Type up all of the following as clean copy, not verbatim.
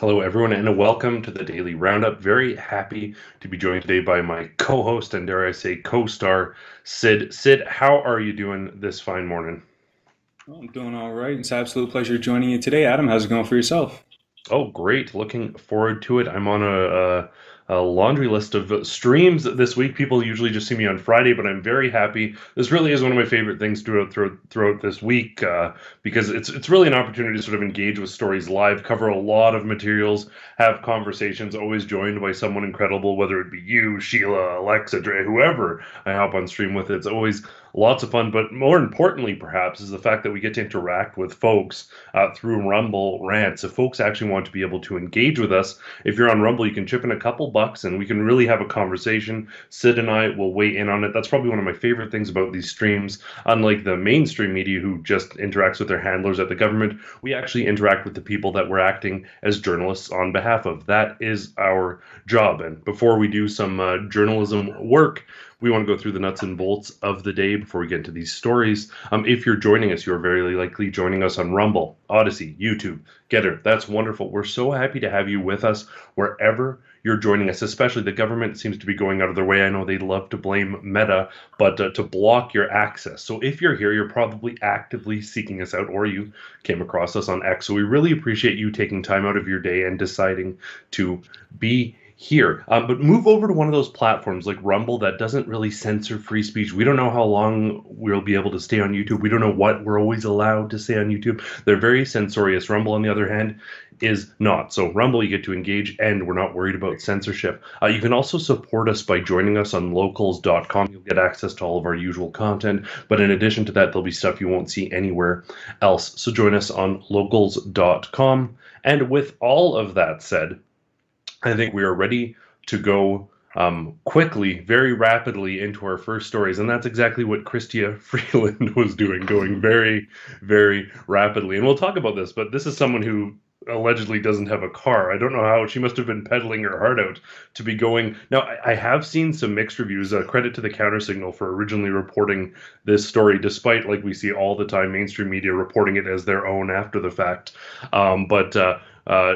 Hello, everyone, and welcome to the Daily Roundup. Very happy to be joined today by my co-host and, dare I say, co-star, Sid. Sid, how are you doing this fine morning? Well, I'm doing all right. It's an absolute pleasure joining you today, Adam. How's it going for yourself? Oh, great. Looking forward to it. I'm on a laundry list of streams this week. People usually just see me on Friday, but I'm very happy. This really is one of my favorite things throughout this week because it's really an opportunity to sort of engage with stories live, cover a lot of materials, have conversations, always joined by someone incredible, whether it be you, Sheila, Alexa, Dre, whoever I hop on stream with. It's always lots of fun, but more importantly, perhaps, is the fact that we get to interact with folks through Rumble rants. If folks actually want to be able to engage with us, if you're on Rumble, you can chip in a couple bucks and we can really have a conversation. Sid and I will weigh in on it. That's probably one of my favorite things about these streams. Unlike the mainstream media who just interacts with their handlers at the government, we actually interact with the people that we're acting as journalists on behalf of. That is our job. And before we do some journalism work, we want to go through the nuts and bolts of the day before we get into these stories. If you're joining us, you're very likely joining us on Rumble, Odyssey, YouTube, Getter. That's wonderful. We're so happy to have you with us wherever you're joining us, especially the government seems to be going out of their way. I know they love to blame Meta, but to block your access. So if you're here, you're probably actively seeking us out or you came across us on X. So we really appreciate you taking time out of your day and deciding to be here. But move over to one of those platforms like Rumble that doesn't really censor free speech. We don't know how long we'll be able to stay on YouTube. We don't know what we're always allowed to say on YouTube. They're very censorious. Rumble, on the other hand, is not. So Rumble, you get to engage and we're not worried about censorship. You can also support us by joining us on locals.com. You'll get access to all of our usual content. But in addition to that, there'll be stuff you won't see anywhere else. So join us on locals.com. And with all of that said, I think we are ready to go quickly, very rapidly into our first stories. And that's exactly what Chrystia Freeland was doing, going very, very rapidly. And we'll talk about this, but this is someone who allegedly doesn't have a car. I don't know how. She must have been peddling her heart out to be going. Now, I have seen some mixed reviews. Credit to the Counter Signal for originally reporting this story, despite, like we see all the time, mainstream media reporting it as their own after the fact. But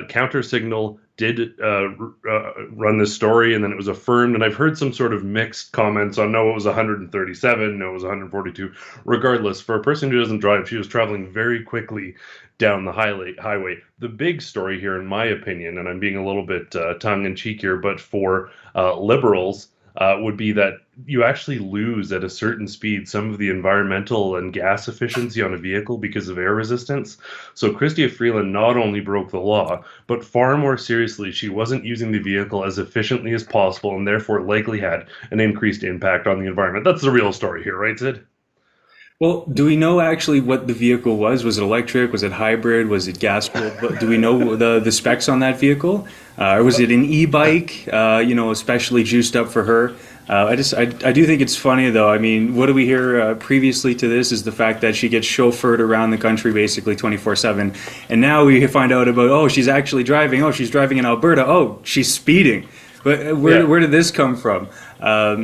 Counter Signal did run this story, and then it was affirmed. And I've heard some sort of mixed comments on no, it was 137, no, it was 142. Regardless, for a person who doesn't drive, she was traveling very quickly down the highway. The big story here, in my opinion, and I'm being a little bit tongue-in-cheek here, but for liberals, would be that you actually lose at a certain speed some of the environmental and gas efficiency on a vehicle because of air resistance. So Chrystia Freeland not only broke the law, but far more seriously, she wasn't using the vehicle as efficiently as possible and therefore likely had an increased impact on the environment. That's the real story here, right, Sid? Well, do we know actually what the vehicle was? Was it electric? Was it hybrid? Was it gas fueled? But do we know the specs on that vehicle? Or was it an e-bike? Especially juiced up for her. I do think it's funny though. I mean, what do we hear previously to this is the fact that she gets chauffeured around the country basically 24/7, and now we find out about she's actually driving. Oh, she's driving in Alberta. Oh, she's speeding. But Yeah. where did this come from?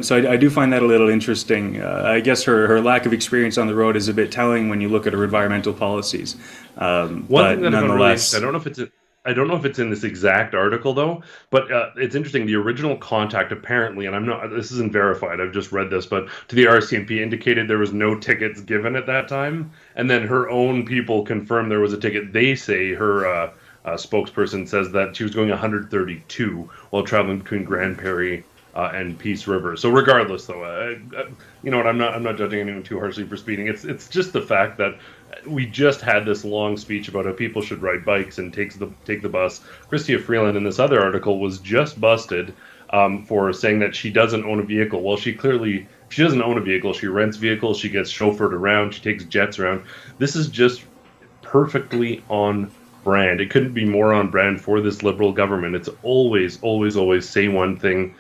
So I do find that a little interesting. I guess her lack of experience on the road is a bit telling when you look at her environmental policies. One thing But that I found really interesting, nonetheless, I don't know if it's in this exact article though, but it's interesting. The original contact apparently, and I'm not, this isn't verified. I've just read this, but to the RCMP indicated there was no tickets given at that time, and then her own people confirmed there was a ticket. They say her spokesperson says that she was going 132 while traveling between Grand Prairie and Peace River. So regardless, though, you know what? I'm not judging anyone too harshly for speeding. It's just the fact that we just had this long speech about how people should ride bikes and take the bus. Chrystia Freeland in this other article was just busted for saying that she doesn't own a vehicle. Well, she doesn't own a vehicle. She rents vehicles. She gets chauffeured around. She takes jets around. This is just perfectly on brand. It couldn't be more on brand for this liberal government. It's always, always, always say one thing,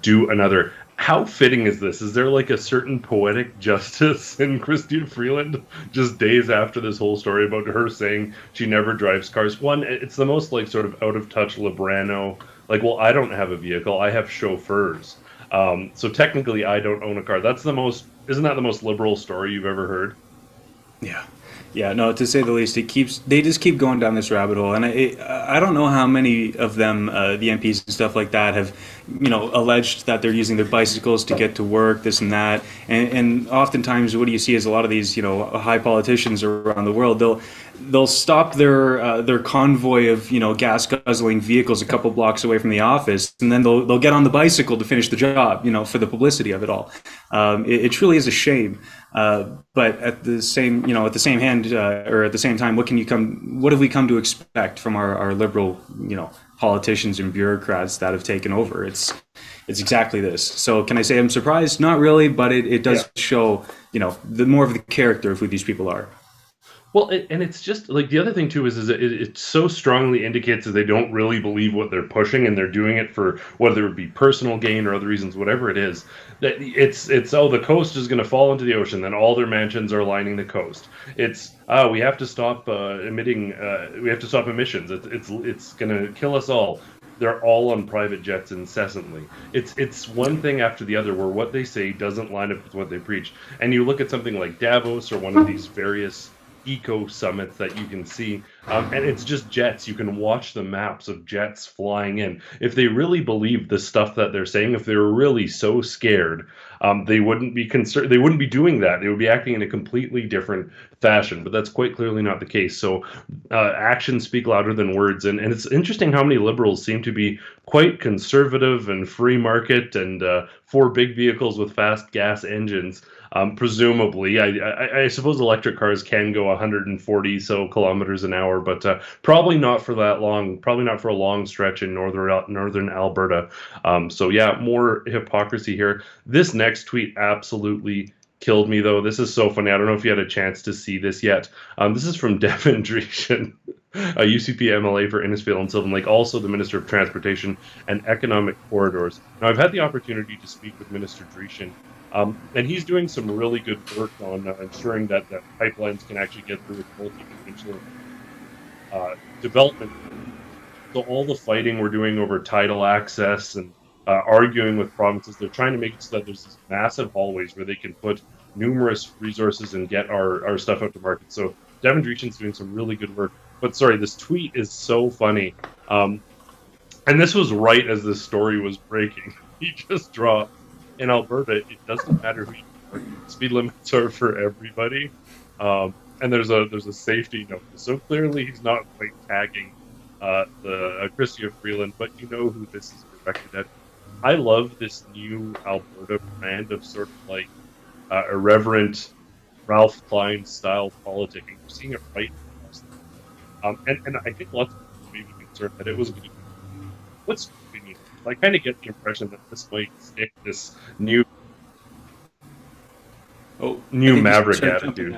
do another. How fitting is this? Is there like a certain poetic justice in Chrystia Freeland just days after this whole story about her saying she never drives cars? One, it's the most like sort of out of touch Librano. Like, well, I don't have a vehicle. I have chauffeurs. So technically, I don't own a car. Isn't that the most liberal story you've ever heard? yeah. Yeah, no, to say the least, they just keep going down this rabbit hole, and I don't know how many of them, the MPs and stuff like that, have, alleged that they're using their bicycles to get to work, this and that, and oftentimes what do you see is a lot of these, high politicians around the world, they'll stop their convoy of gas guzzling vehicles a couple blocks away from the office, and then they'll get on the bicycle to finish the job, for the publicity of it all. It truly is a shame. But at the same, hand, or at the same time, what have we come to expect from our liberal, politicians and bureaucrats that have taken over? It's exactly this. So can I say I'm surprised? Not really, but it does show, the more of the character of who these people are. Well, and it's just like the other thing too is it so strongly indicates that they don't really believe what they're pushing, and they're doing it for whether it be personal gain or other reasons, whatever it is. That it's the coast is going to fall into the ocean, then all their mansions are lining the coast. It's we have to stop emitting, we have to stop emissions. It's going to kill us all. They're all on private jets incessantly. It's one thing after the other where what they say doesn't line up with what they preach. And you look at something like Davos or one of these various eco summits that you can see, and it's just jets. You can watch the maps of jets flying in. If they really believed the stuff that they're saying, if they were really so scared, they wouldn't be concerned. They wouldn't be doing that. They would be acting in a completely different fashion. But that's quite clearly not the case. So actions speak louder than words. And it's interesting how many liberals seem to be quite conservative and free market and for big vehicles with fast gas engines. Presumably, I suppose electric cars can go 140 so kilometers an hour, but probably not for that long. Probably not for a long stretch in northern Alberta. So yeah, more hypocrisy here. This next tweet absolutely killed me, though. This is so funny. I don't know if you had a chance to see this yet. This is from Devin Dreeshen, a UCP MLA for Innisfail and Sylvan Lake, also the Minister of Transportation and Economic Corridors. Now, I've had the opportunity to speak with Minister Dreeshen. And he's doing some really good work on ensuring that pipelines can actually get through multi-provincial development. So all the fighting we're doing over tidal access and arguing with provinces, they're trying to make it so that there's these massive hallways where they can put numerous resources and get our stuff out to market. So Devin Dreeshen's doing some really good work. But sorry, this tweet is so funny. And this was right as this story was breaking. He just dropped. In Alberta, it doesn't matter who you are. Speed limits are for everybody, and there's a safety note. So clearly, he's not quite tagging the Chrystia Freeland, but you know who this is directed at. I love this new Alberta brand of sort of like irreverent Ralph Klein style politicking. We're seeing it right across and I think lots of people may be concerned that it was going to be what's opinion. I kind of get the impression that this might stick this new maverick attitude.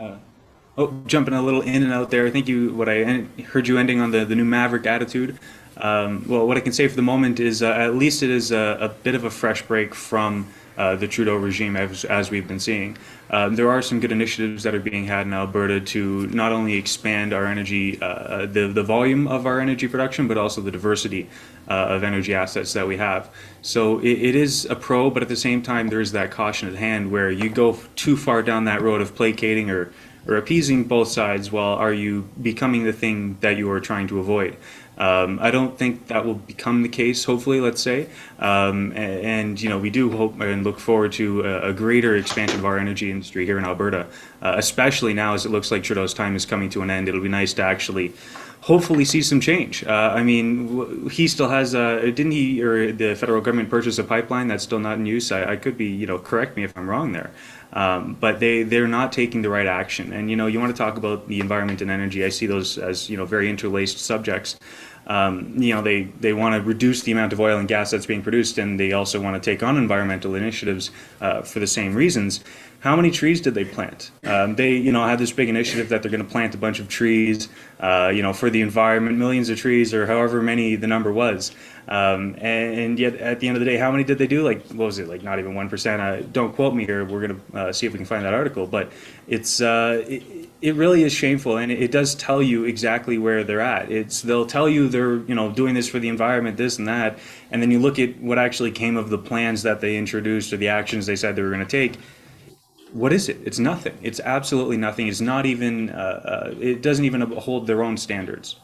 Jumping a little in and out there. I think I heard you ending on the new maverick attitude. Well, what I can say for the moment is at least it is a bit of a fresh break from the Trudeau regime as we've been seeing. There are some good initiatives that are being had in Alberta to not only expand our energy, the volume of our energy production, but also the diversity of energy assets that we have. So it is a pro, but at the same time, there is that caution at hand where you go too far down that road of placating or appeasing both sides. Well, are you becoming the thing that you are trying to avoid? I don't think that will become the case, hopefully, let's say. And we do hope and look forward to a greater expansion of our energy industry here in Alberta, especially now as it looks like Trudeau's time is coming to an end. It'll be nice to actually hopefully see some change. I mean, he still has, didn't he, or the federal government purchase a pipeline that's still not in use? I could be, correct me if I'm wrong there. But they're not taking the right action. And, you want to talk about the environment and energy. I see those as, very interlaced subjects. They want to reduce the amount of oil and gas that's being produced, and they also want to take on environmental initiatives for the same reasons. How many trees did they plant? They, had this big initiative that they're going to plant a bunch of trees, for the environment, millions of trees, or however many the number was. And yet, at the end of the day, how many did they do? Like, what was it? Like, not even 1%. Don't quote me here. We're going to see if we can find that article. But it's it really is shameful, and it does tell you exactly where they're at. They'll tell you they're doing this for the environment, this and that, and then you look at what actually came of the plans that they introduced or the actions they said they were going to take. what is it? It's nothing. It's absolutely nothing. It's not even. It doesn't even hold their own standards.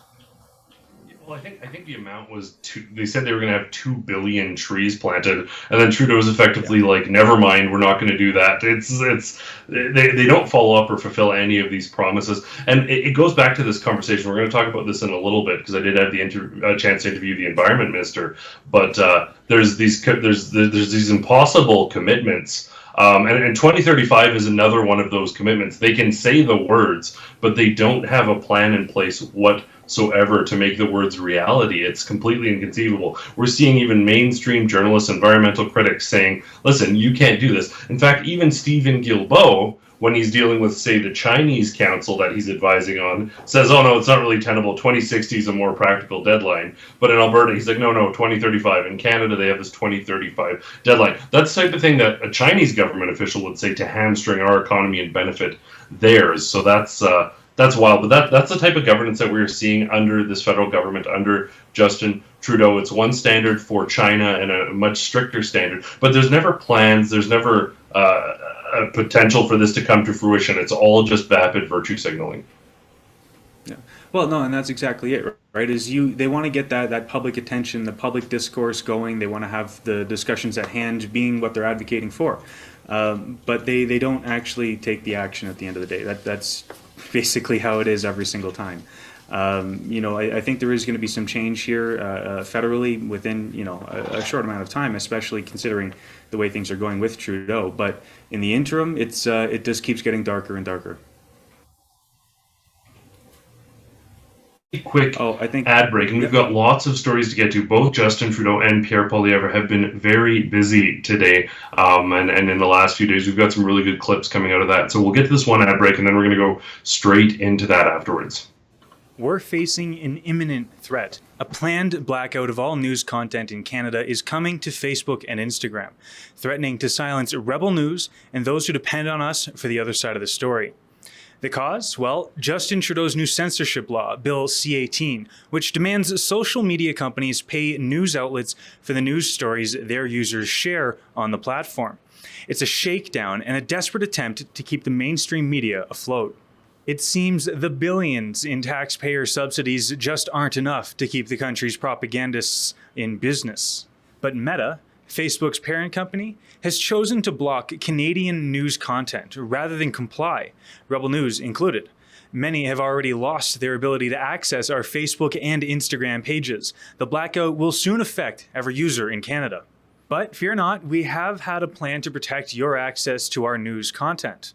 Well, I think the amount was two. They said they were going to have 2 billion trees planted, and then Trudeau was effectively like, "Never mind, we're not going to do that." They don't follow up or fulfill any of these promises, and it goes back to this conversation. We're going to talk about this in a little bit because I did have the chance to interview the environment minister, but there's these impossible commitments. And 2035 is another one of those commitments. They can say the words, but they don't have a plan in place whatsoever to make the words reality. It's completely inconceivable. We're seeing even mainstream journalists, environmental critics saying, listen, you can't do this. In fact, even Stephen Guilbeault, when he's dealing with, say, the Chinese council that he's advising on, says, oh, no, it's not really tenable. 2060 is a more practical deadline. But in Alberta, he's like, no, 2035. In Canada, they have this 2035 deadline. That's the type of thing that a Chinese government official would say to hamstring our economy and benefit theirs. So that's wild. But that's the type of governance that we're seeing under this federal government, under Justin Trudeau. It's one standard for China and a much stricter standard. But there's never plans. There's never a potential for this to come to fruition. It's all just vapid virtue signaling. Yeah. Well, no, and that's exactly it, right? They want to get that public attention, the public discourse going. They want to have the discussions at hand being what they're advocating for. But they don't actually take the action at the end of the day. That's basically how it is every single time. I think there is going to be some change here federally within a short amount of time, especially considering the way things are going with Trudeau. But in the interim, it just keeps getting darker and darker. Quick ad break, and we've got lots of stories to get to. Both Justin Trudeau and Pierre Poilievre have been very busy today, and in the last few days we've got some really good clips coming out of that. So we'll get to this one ad break, and then we're going to go straight into that afterwards. We're facing an imminent threat. A planned blackout of all news content in Canada is coming to Facebook and Instagram, threatening to silence Rebel News and those who depend on us for the other side of the story. The cause? Well, Justin Trudeau's new censorship law, Bill C-18, which demands social media companies pay news outlets for the news stories their users share on the platform. It's a shakedown and a desperate attempt to keep the mainstream media afloat. It seems the billions in taxpayer subsidies just aren't enough to keep the country's propagandists in business. But Meta, Facebook's parent company, has chosen to block Canadian news content rather than comply, Rebel News included. Many have already lost their ability to access our Facebook and Instagram pages. The blackout will soon affect every user in Canada. But fear not, we have had a plan to protect your access to our news content.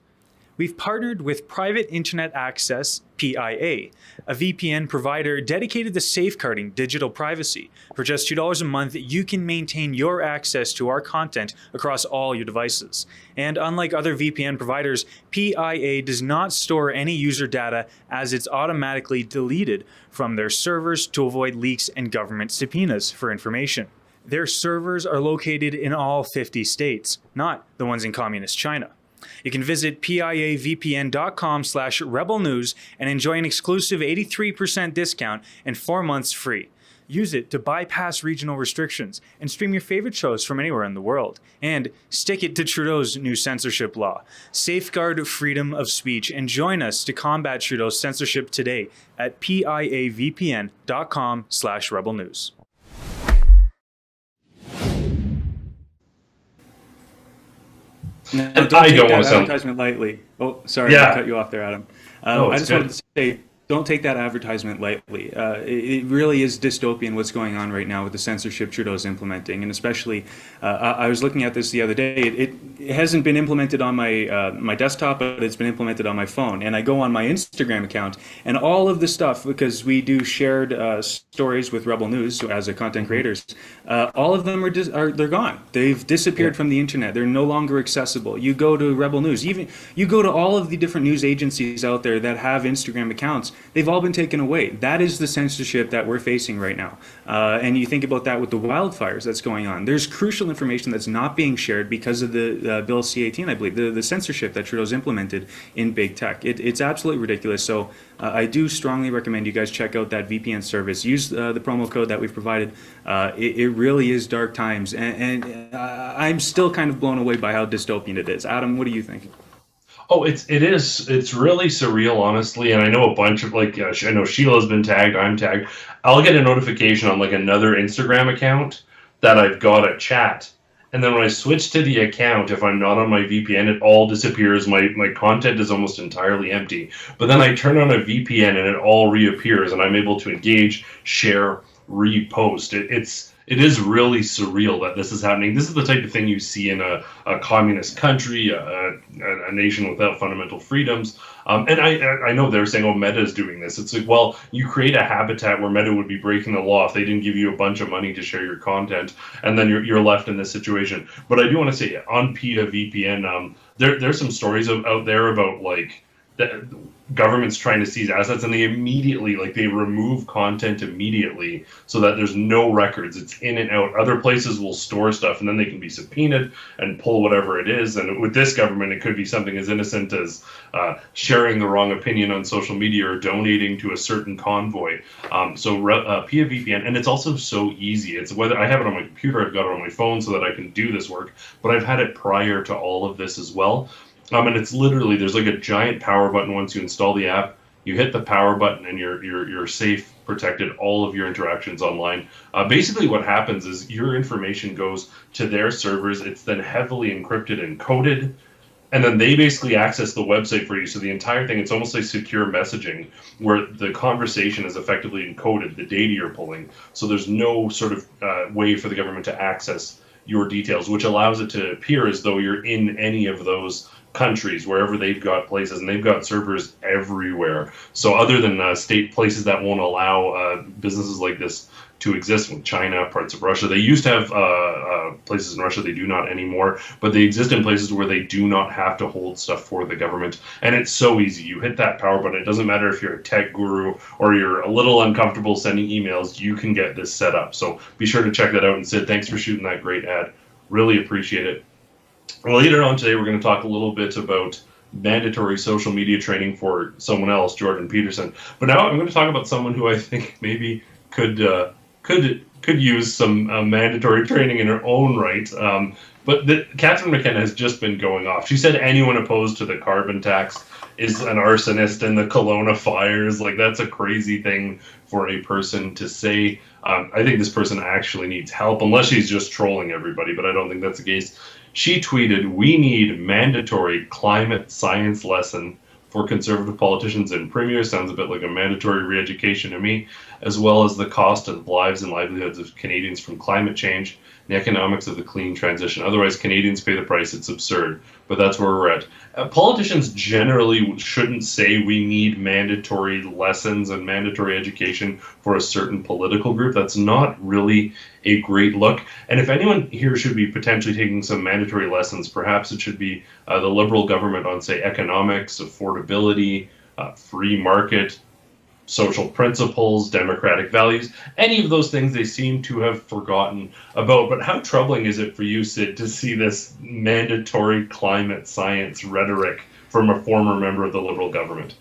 We've partnered with Private Internet Access, PIA, a VPN provider dedicated to safeguarding digital privacy. For just $2 a month, you can maintain your access to our content across all your devices. And unlike other VPN providers, PIA does not store any user data as it's automatically deleted from their servers to avoid leaks and government subpoenas for information. Their servers are located in all 50 states, not the ones in communist China. You can visit piavpn.com/rebelnews and enjoy an exclusive 83% discount and 4 months free. Use it to bypass regional restrictions and stream your favorite shows from anywhere in the world. And stick it to Trudeau's new censorship law. Safeguard freedom of speech and join us to combat Trudeau's censorship today at piavpn.com/rebelnews. No, don't take that advertisement lightly. Oh, sorry, I cut you off there, Adam. I just wanted to say, don't take that advertisement lightly. It really is dystopian what's going on right now with the censorship Trudeau's implementing, and especially, I was looking at this the other day. It hasn't been implemented on my desktop, but it's been implemented on my phone. And I go on my Instagram account, and all of the stuff, because we do shared stories with Rebel News as a content creators, all of them they're gone. They've disappeared from the internet. They're no longer accessible. You go to Rebel News, even you go to all of the different news agencies out there that have Instagram accounts. They've all been taken away. That is the censorship that we're facing right now. And you think about that with the wildfires that's going on. There's crucial information that's not being shared because of the Bill C-18, I believe, the censorship that Trudeau's implemented in big tech. It's absolutely ridiculous. So I do strongly recommend you guys check out that VPN service. Use the promo code that we've provided. It really is dark times. And I'm still kind of blown away by how dystopian it is. Adam, what do you think? Oh, it's really surreal, honestly. And I know a bunch of like, I know Sheila's been tagged. I'm tagged. I'll get a notification on like another Instagram account that I've got a chat, and then when I switch to the account, if I'm not on my VPN, it all disappears. My content is almost entirely empty. But then I turn on a VPN and it all reappears, and I'm able to engage, share, repost. It is really surreal that this is happening. This is the type of thing you see in a communist country, a nation without fundamental freedoms. And I know they're saying, oh, Meta is doing this. It's like, well, you create a habitat where Meta would be breaking the law if they didn't give you a bunch of money to share your content, and then you're left in this situation. But I do want to say, on PETA VPN, there's some stories out there about like the government's trying to seize assets, and they immediately, like, they remove content immediately so that there's no records. It's in and out. Other places will store stuff, and then they can be subpoenaed and pull whatever it is. And with this government, it could be something as innocent as sharing the wrong opinion on social media or donating to a certain convoy. PIA VPN, and it's also so easy. It's whether I have it on my computer, I've got it on my phone so that I can do this work, but I've had it prior to all of this as well. And it's literally, there's like a giant power button once you install the app. You hit the power button and you're safe, protected, all of your interactions online. Basically what happens is your information goes to their servers. It's then heavily encrypted and coded, and then they basically access the website for you. So the entire thing, it's almost like secure messaging where the conversation is effectively encoded, the data you're pulling. So there's no sort of way for the government to access your details, which allows it to appear as though you're in any of those countries, wherever they've got places, and they've got servers everywhere. So other than state places that won't allow businesses like this to exist, with China, parts of Russia, they used to have places in Russia, they do not anymore, but they exist in places where they do not have to hold stuff for the government. And it's so easy. You hit that power button. It doesn't matter if you're a tech guru or you're a little uncomfortable sending emails, you can get this set up. So be sure to check that out. And Sid, thanks for shooting that great ad. Really appreciate it. Well, later on today, we're going to talk a little bit about mandatory social media training for someone else, Jordan Peterson. But now I'm going to talk about someone who I think maybe could use some mandatory training in her own right. But Catherine McKenna has just been going off. She said anyone opposed to the carbon tax is an arsonist in the Kelowna fires. Like, that's a crazy thing for a person to say. I think this person actually needs help, unless she's just trolling everybody, but I don't think that's the case. She tweeted, "We need mandatory climate science lesson for conservative politicians and premiers." Sounds a bit like a mandatory re-education to me, as well as the cost of lives and livelihoods of Canadians from climate change, the economics of the clean transition. Otherwise, Canadians pay the price. It's absurd, but that's where we're at. Politicians generally shouldn't say we need mandatory lessons and mandatory education for a certain political group. That's not really a great look. And if anyone here should be potentially taking some mandatory lessons, perhaps it should be the Liberal government on, say, economics, affordability, free market, social principles, democratic values. Any of those things they seem to have forgotten about. But how troubling is it for you, Sid, to see this mandatory climate science rhetoric from a former member of the Liberal government?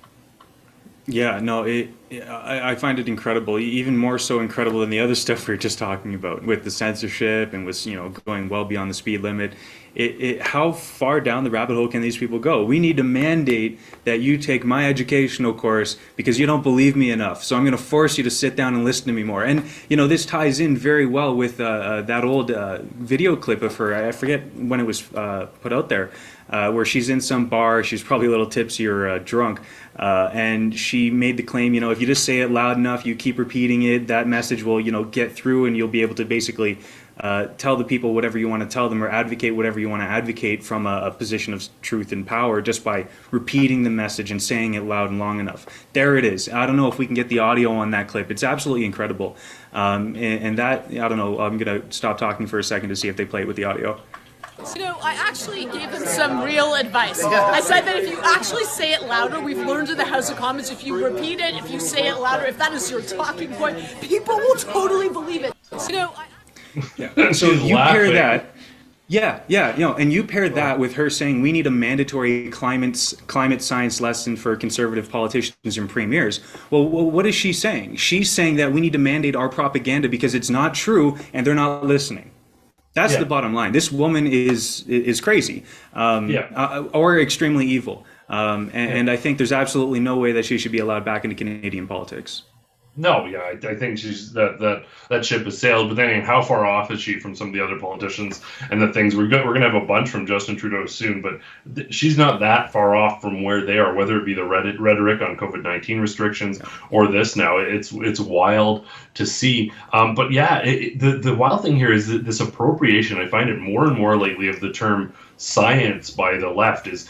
Yeah, no, I find it incredible, even more so incredible than the other stuff we were just talking about with the censorship and with, going well beyond the speed limit. How far down the rabbit hole can these people go? We need to mandate that you take my educational course because you don't believe me enough. So I'm going to force you to sit down and listen to me more. And, this ties in very well with that old video clip of her. I forget when it was put out there, where she's in some bar. She's probably a little tipsy or drunk. And she made the claim, if you just say it loud enough, you keep repeating it, that message will, get through, and you'll be able to basically tell the people whatever you want to tell them or advocate whatever you want to advocate from a position of truth and power just by repeating the message and saying it loud and long enough. There it is. I don't know if we can get the audio on that clip. It's absolutely incredible. And that, I don't know, I'm going to stop talking for a second to see if they play it with the audio. I actually gave them some real advice. I said that if you actually say it louder, we've learned in the House of Commons, if you repeat it, if you say it louder, if that is your talking point, people will totally believe it. Yeah. So you pair that. Yeah, and you pair that with her saying we need a mandatory climate science lesson for conservative politicians and premiers. Well, what is she saying? She's saying that we need to mandate our propaganda because it's not true and they're not listening. That's the bottom line. This woman is crazy, or extremely evil. And I think there's absolutely no way that she should be allowed back into Canadian politics. No, yeah, I think she's that ship has sailed. But then, how far off is she from some of the other politicians and the things we're gonna have a bunch from Justin Trudeau soon, but she's not that far off from where they are. Whether it be the rhetoric on COVID-19 restrictions or this now, it's wild to see. But yeah, the wild thing here is that this appropriation. I find it more and more lately of the term science by the left is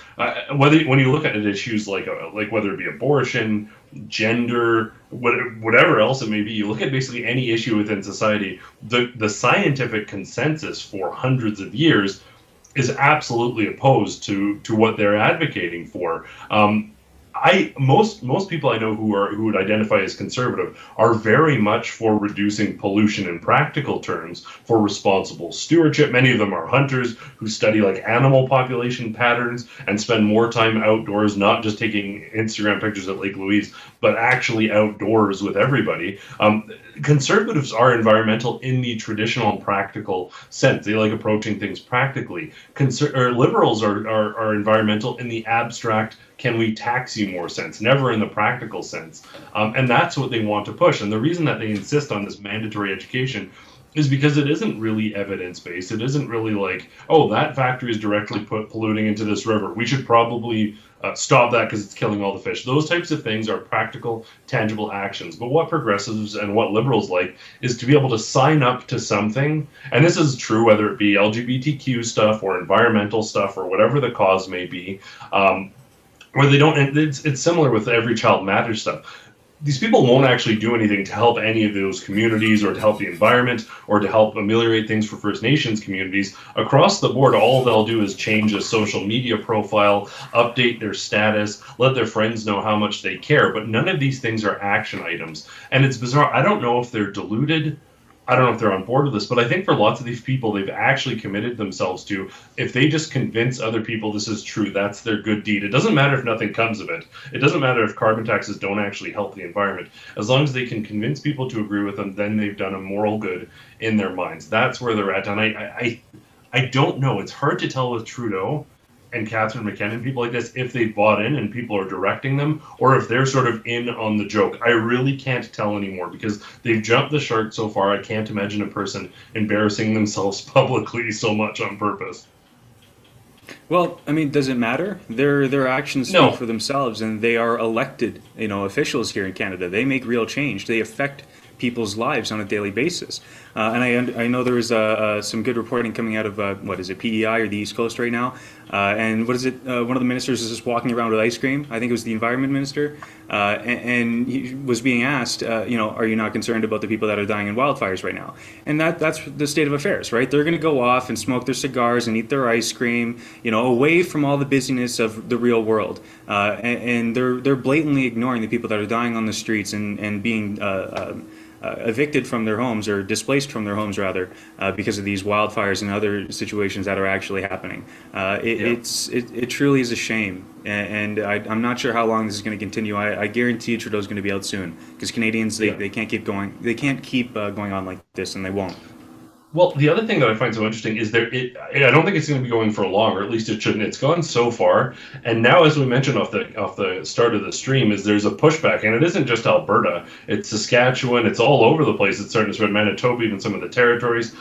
when you look at issues like whether it be abortion, gender, whatever else it may be, you look at basically any issue within society, the scientific consensus for hundreds of years is absolutely opposed to what they're advocating for. Most people I know who would identify as conservative are very much for reducing pollution in practical terms, for responsible stewardship. Many of them are hunters who study like animal population patterns and spend more time outdoors, not just taking Instagram pictures at Lake Louise, but actually outdoors with everybody. Conservatives are environmental in the traditional and practical sense. They like approaching things practically. Liberals are environmental in the abstract, can we tax you more sense, never in the practical sense. And that's what they want to push. And the reason that they insist on this mandatory education is because it isn't really evidence-based. It isn't really like, oh, that factory is directly polluting into this river. We should probably stop that because it's killing all the fish. Those types of things are practical, tangible actions. But what progressives and what liberals like is to be able to sign up to something. And this is true whether it be LGBTQ stuff or environmental stuff or whatever the cause may be. Where they don't, it's similar with Every Child Matters stuff. These people won't actually do anything to help any of those communities or to help the environment or to help ameliorate things for First Nations communities. Across the board, all they'll do is change a social media profile, update their status, let their friends know how much they care. But none of these things are action items. And it's bizarre. I don't know if they're deluded. I don't know if they're on board with this, but I think for lots of these people, they've actually committed themselves to, if they just convince other people this is true, that's their good deed. It doesn't matter if nothing comes of it. It doesn't matter if carbon taxes don't actually help the environment. As long as they can convince people to agree with them, then they've done a moral good in their minds. That's where they're at. And I don't know. It's hard to tell with Trudeau and Catherine McKinnon, people like this, if they bought in and people are directing them, or if they're sort of in on the joke. I really can't tell anymore because they've jumped the shark so far. I can't imagine a person embarrassing themselves publicly so much on purpose. Well, I mean, does it matter? Their actions speak for themselves, and they are elected, officials here in Canada. They make real change. They affect people's lives on a daily basis. And I know there is some good reporting coming out of, PEI or the East Coast right now. And one of the ministers is just walking around with ice cream. I think it was the environment minister. And he was being asked, are you not concerned about the people that are dying in wildfires right now? And that's the state of affairs, right? They're going to go off and smoke their cigars and eat their ice cream, away from all the busyness of the real world. And they're blatantly ignoring the people that are dying on the streets and being evicted from their homes, or displaced from their homes rather, because of these wildfires and other situations that are actually happening. It truly is a shame, and I'm not sure how long this is going to continue. I guarantee Trudeau's going to be out soon, because Canadians they can't keep going. They can't keep going on like this, and they won't. Well, the other thing that I find so interesting is I don't think it's going to be going for long, or at least it shouldn't. It's gone so far, and now, as we mentioned off the start of the stream, there's a pushback, and it isn't just Alberta. It's Saskatchewan. It's all over the place. It's starting to spread. Manitoba, even some of the territories.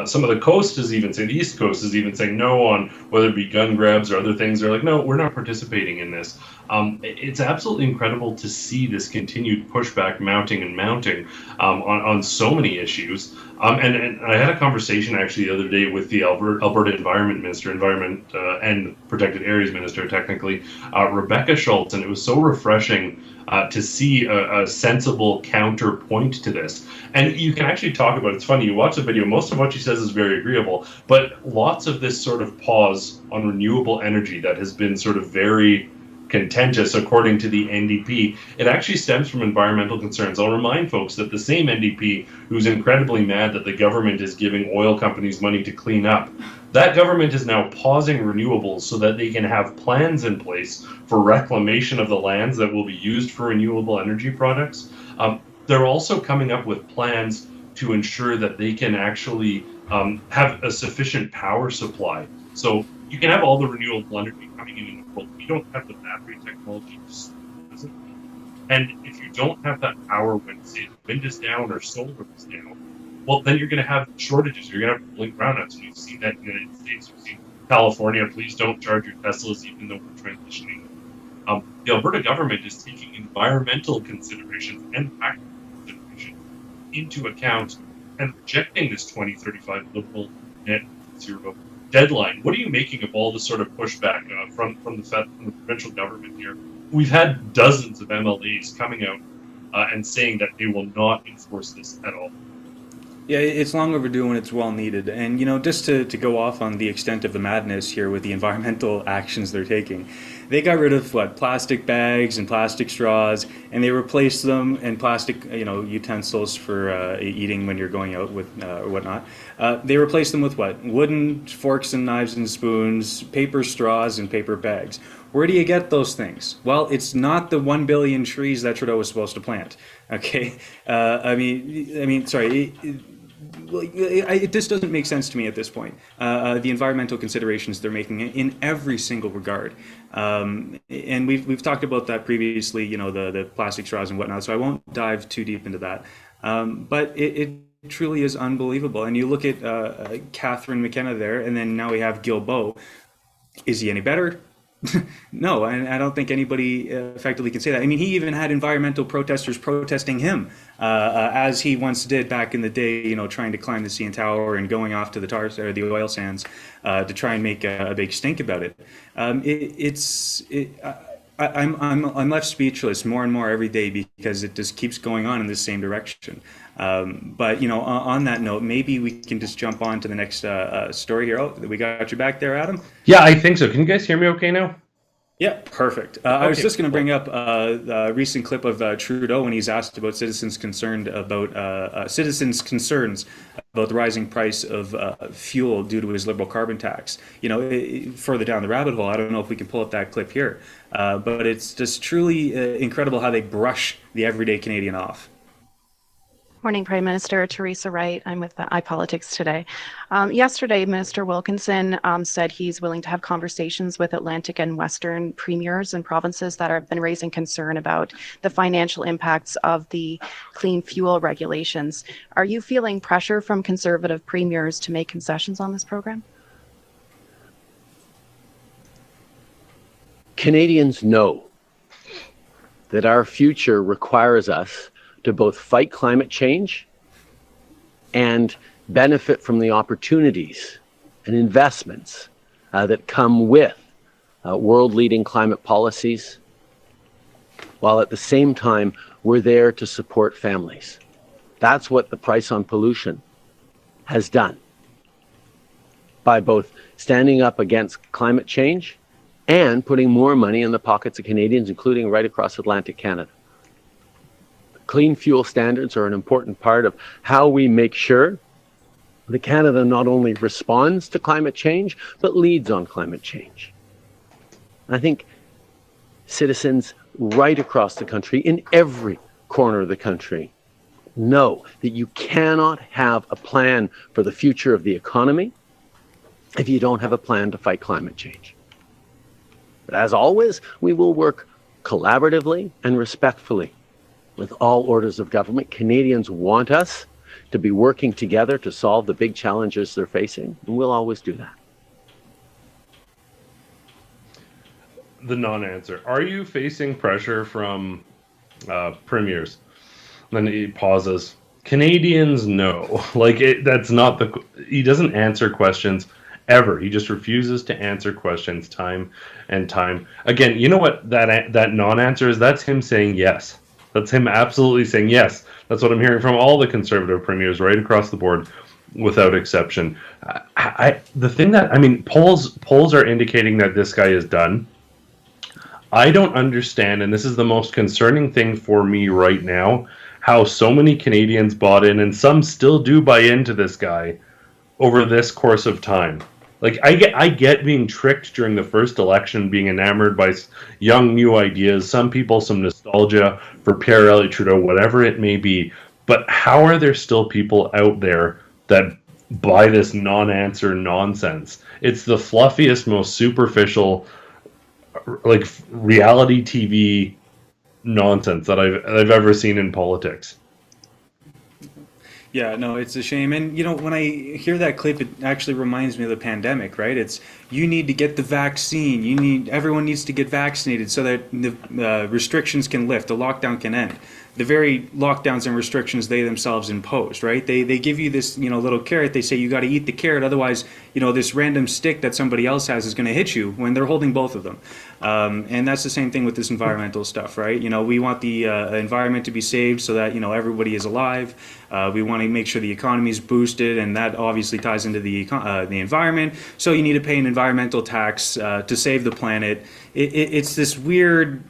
Some of the coast is even saying, the East Coast is even saying no on whether it be gun grabs or other things. They're like, no, we're not participating in this. It's absolutely incredible to see this continued pushback mounting on so many issues. And I had a conversation actually the other day with the Alberta Environment Minister, Environment and Protected Areas Minister, technically, Rebecca Schultz, and it was so refreshing to see a sensible counterpoint to this. And you can actually talk about it. It's funny, you watch the video, most of what she says is very agreeable, but lots of this sort of pause on renewable energy that has been sort of very contentious, according to the NDP, it actually stems from environmental concerns. I'll remind folks that the same NDP who's incredibly mad that the government is giving oil companies money to clean up, that government is now pausing renewables so that they can have plans in place for reclamation of the lands that will be used for renewable energy products. They're also coming up with plans to ensure that they can actually have a sufficient power supply. So you can have all the renewable energy coming in the world. You don't have the battery technology. And if you don't have that power when, say, the wind is down or solar is down, well, then you're going to have shortages. You're going to have blink brownouts. And we've seen that in the United States. We've seen California, please don't charge your Teslas even though we're transitioning. The Alberta government is taking environmental considerations and practical considerations into account and rejecting this 2035 liberal net zero deadline. What are you making of all this sort of pushback from the provincial government here? We've had dozens of MLAs coming out and saying that they will not enforce this at all. Yeah, it's long overdue and it's well needed. And, just to go off on the extent of the madness here with the environmental actions they're taking, they got rid of, plastic bags and plastic straws, and they replaced them in plastic, utensils for eating when you're going out with or whatnot. They replaced them with what? Wooden forks and knives and spoons, paper straws, and paper bags. Where do you get those things? Well, it's not the 1 billion trees that Trudeau was supposed to plant. Okay, sorry. This doesn't make sense to me at this point. The environmental considerations they're making in every single regard, and we've talked about that previously. The plastic straws and whatnot. So I won't dive too deep into that. But it truly is unbelievable. And you look at Catherine McKenna there, and then now we have Guilbeault. Is he any better? No, and I don't think anybody effectively can say that. I mean, he even had environmental protesters protesting him, as he once did back in the day, trying to climb the CN Tower and going off to the or the oil sands to try and make a big stink about it. I'm left speechless more and more every day because it just keeps going on in the same direction. But on that note, maybe we can just jump on to the next story here. Oh, we got you back there, Adam? Yeah, I think so. Can you guys hear me okay now? Yeah, perfect. I was just going to bring up a recent clip of Trudeau when he's asked about citizens' concerns about the rising price of fuel due to his Liberal carbon tax. Further down the rabbit hole, I don't know if we can pull up that clip here, but it's just truly incredible how they brush the everyday Canadian off. Morning, Prime Minister. Teresa Wright. I'm with iPolitics today. Yesterday, Minister Wilkinson said he's willing to have conversations with Atlantic and Western premiers and provinces that have been raising concern about the financial impacts of the clean fuel regulations. Are you feeling pressure from Conservative premiers to make concessions on this program? Canadians know that our future requires us to both fight climate change and benefit from the opportunities and investments that come with world-leading climate policies, while at the same time we're there to support families. That's what the price on pollution has done by both standing up against climate change and putting more money in the pockets of Canadians, including right across Atlantic Canada. Clean fuel standards are an important part of how we make sure that Canada not only responds to climate change, but leads on climate change. I think citizens right across the country, in every corner of the country, know that you cannot have a plan for the future of the economy if you don't have a plan to fight climate change. But as always, we will work collaboratively and respectfully with all orders of government. Canadians want us to be working together to solve the big challenges they're facing, and we'll always do that. The non-answer. Are you facing pressure from premiers? Then he pauses. Canadians know. That's not he doesn't answer questions ever. He just refuses to answer questions time and time again. You know what that non-answer is? That's him saying yes. That's him absolutely saying yes. That's what I'm hearing from all the Conservative premiers right across the board, without exception. Polls are indicating that this guy is done. I don't understand, and this is the most concerning thing for me right now, how so many Canadians bought in, and some still do buy into this guy over this course of time. I get being tricked during the first election, being enamored by young new ideas, some people some nostalgia for Pierre Trudeau, whatever it may be. But how are there still people out there that buy this non-answer nonsense. It's the fluffiest, most superficial, like reality TV nonsense that I've ever seen in politics. Yeah, no, it's a shame. And, when I hear that clip, it actually reminds me of the pandemic, right? It's, you need to get the vaccine. Everyone needs to get vaccinated so that the restrictions can lift, the lockdown can end. The very lockdowns and restrictions they themselves imposed, right? They give you this, little carrot. They say you got to eat the carrot, otherwise, this random stick that somebody else has is going to hit you when they're holding both of them. And that's the same thing with this environmental stuff, right? We want the environment to be saved so that everybody is alive. We want to make sure the economy is boosted, and that obviously ties into the environment. So you need to pay an environmental tax to save the planet. It's this weird.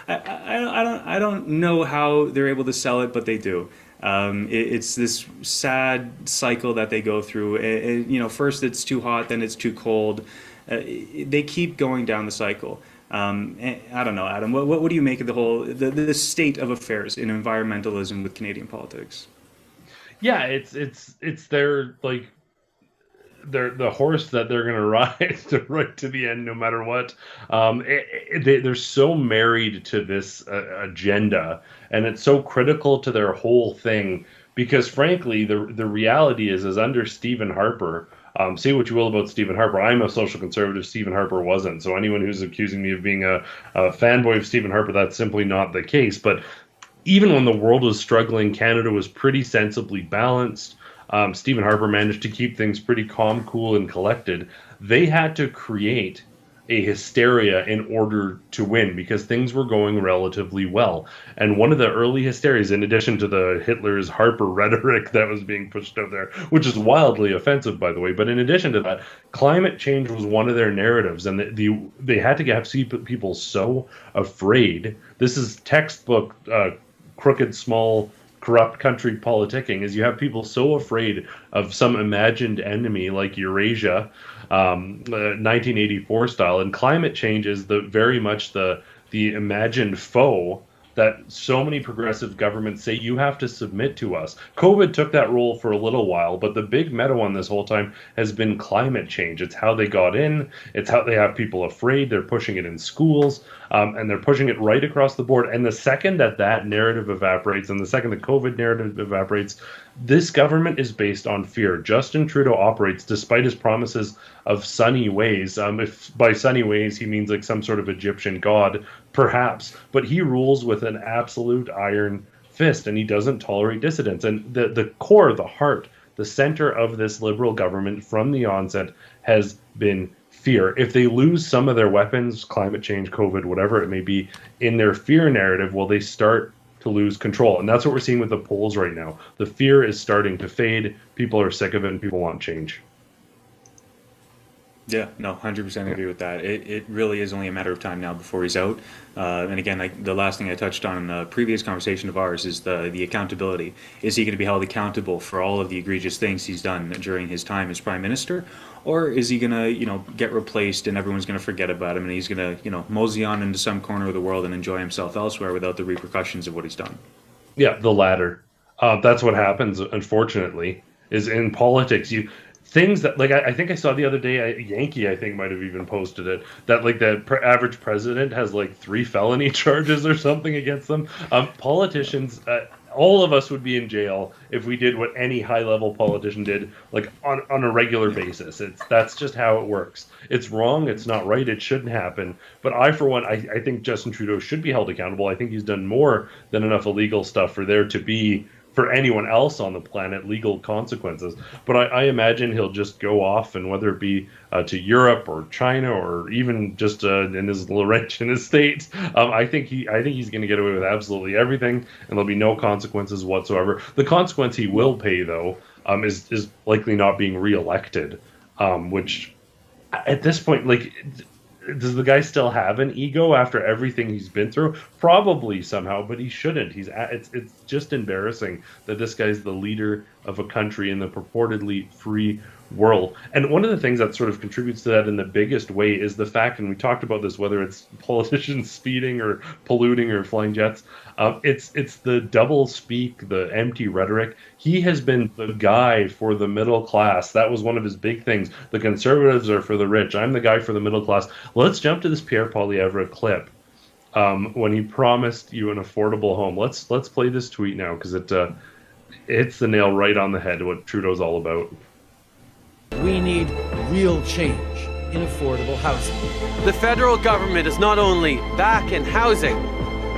I don't know how they're able to sell it, but they do. It's this sad cycle that they go through. First it's too hot, then it's too cold. They keep going down the cycle. I don't know, Adam. What do you make of the state of affairs in environmentalism with Canadian politics? Yeah, it's their like. They're the horse that they're going to ride right to the end, no matter what. They're so married to this agenda, and it's so critical to their whole thing. Because frankly, the reality is under Stephen Harper. Say what you will about Stephen Harper. I'm a social conservative. Stephen Harper wasn't. So anyone who's accusing me of being a fanboy of Stephen Harper, that's simply not the case. But even when the world was struggling, Canada was pretty sensibly balanced. Stephen Harper managed to keep things pretty calm, cool, and collected. They had to create a hysteria in order to win because things were going relatively well. And one of the early hysterias, in addition to the Hitler's Harper rhetoric that was being pushed out there, which is wildly offensive, by the way, but in addition to that, climate change was one of their narratives, and they had to have people so afraid. This is textbook crooked, small, corrupt country politicking, is you have people so afraid of some imagined enemy like Eurasia, 1984 style, and climate change is very much the imagined foe that so many progressive governments say you have to submit to us. COVID took that role for a little while, but the big meta one this whole time has been climate change. It's how they got in. It's how they have people afraid. They're pushing it in schools, and they're pushing it right across the board. And the second that narrative evaporates, and the second the COVID narrative evaporates, this government is based on fear. Justin Trudeau operates despite his promises of sunny ways. If by sunny ways he means like some sort of Egyptian god, perhaps, but he rules with an absolute iron fist, and he doesn't tolerate dissidents. And the core, the heart, the center of this Liberal government from the onset has been fear. If they lose some of their weapons, climate change, COVID, whatever it may be, in their fear narrative, well, they start to lose control. And that's what we're seeing with the polls right now. The fear is starting to fade. People are sick of it, and people want change. Yeah, no, 100% agree with that. It really is only a matter of time now before he's out. And again, the last thing I touched on in the previous conversation of ours is the accountability. Is he going to be held accountable for all of the egregious things he's done during his time as prime minister? Or is he going to, get replaced and everyone's going to forget about him and he's going to, mosey on into some corner of the world and enjoy himself elsewhere without the repercussions of what he's done? Yeah, the latter. That's what happens, unfortunately, is in politics. Things that, like, I think I saw the other day, Yankee, I think, might have even posted it, that, like, the average president has, like, 3 felony charges or something against them. Politicians, all of us would be in jail if we did what any high-level politician did, like, on a regular basis. That's just how it works. It's wrong, it's not right, it shouldn't happen. But I, for one, I think Justin Trudeau should be held accountable. I think he's done more than enough illegal stuff for there to be, for anyone else on the planet, legal consequences. But I imagine he'll just go off, and whether it be to Europe or China or even just in his Laurentian estate, I think he's going to get away with absolutely everything, and there'll be no consequences whatsoever. The consequence he will pay, though, is likely not being reelected, which at this point, like, does the guy still have an ego after everything he's been through? Probably somehow, but he shouldn't. It's just embarrassing that this guy's the leader of a country in the purportedly free world. And one of the things that sort of contributes to that in the biggest way is the fact, and we talked about this, whether it's politicians speeding or polluting or flying jets, it's the double speak, the empty rhetoric. He has been the guy for the middle class. That was one of his big things. The Conservatives are for the rich. I'm the guy for the middle class. Let's jump to this Pierre Poilievre clip when he promised you an affordable home. Let's play this tweet now, because it hits the nail right on the head, what Trudeau's all about. We need real change in affordable housing. The federal government is not only back in housing,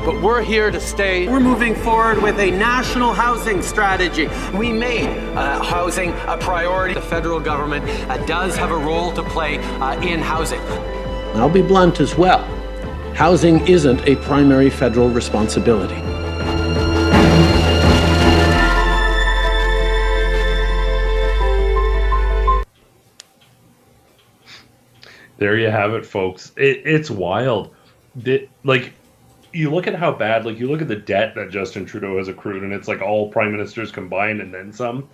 but we're here to stay. We're moving forward with a national housing strategy. We made housing a priority. The federal government does have a role to play in housing. I'll be blunt as well. Housing isn't a primary federal responsibility. There you have it, folks. It's wild. You look at how bad, you look at the debt that Justin Trudeau has accrued, and it's like all prime ministers combined and then some.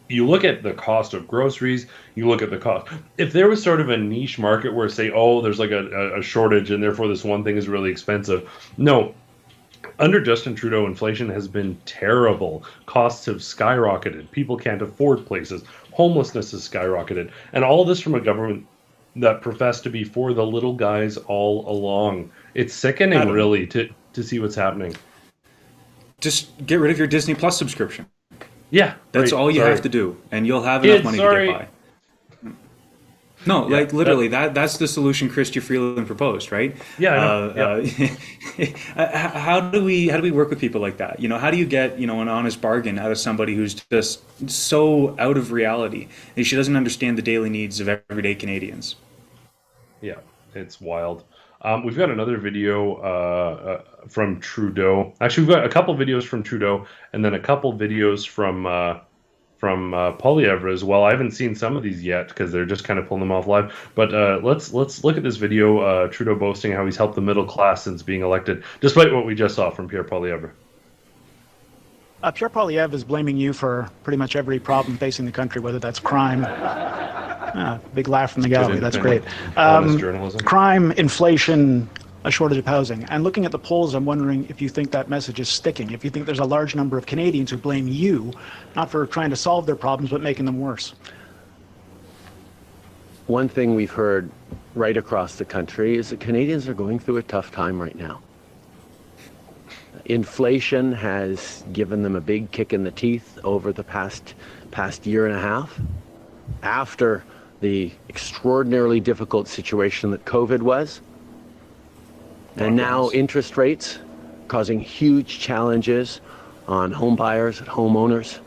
You look at the cost of groceries, you look at the cost. If there was sort of a niche market where, say, there's like a shortage and therefore this one thing is really expensive. No. Under Justin Trudeau, inflation has been terrible. Costs have skyrocketed. People can't afford places. Homelessness has skyrocketed. And all this from a government that profess to be for the little guys all along. It's sickening, really, to see what's happening. Just get rid of your Disney Plus subscription. Yeah. That's all you have to do, and you'll have enough money to get by. No, literally, that's the solution Chrystia Freeland proposed, right? Yeah. How do we work with people like that? How do you get an honest bargain out of somebody who's just so out of reality and she doesn't understand the daily needs of everyday Canadians? Yeah, it's wild. We've got another video from Trudeau. Actually, we've got a couple videos from Trudeau, and then a couple videos from Poilievre as well. I haven't seen some of these yet because they're just kind of pulling them off live. But let's look at this video. Trudeau boasting how he's helped the middle class since being elected, despite what we just saw from Pierre Poilievre. Pierre Poilievre is blaming you for pretty much every problem facing the country, whether that's crime. Big laugh from the gallery. That's great. Crime, inflation, a shortage of housing. And looking at the polls, I'm wondering if you think that message is sticking, if you think there's a large number of Canadians who blame you, not for trying to solve their problems, but making them worse. One thing we've heard right across the country is that Canadians are going through a tough time right now. Inflation has given them a big kick in the teeth over the past year and a half. After the extraordinarily difficult situation that COVID was. And now interest rates causing huge challenges on home buyers and homeowners.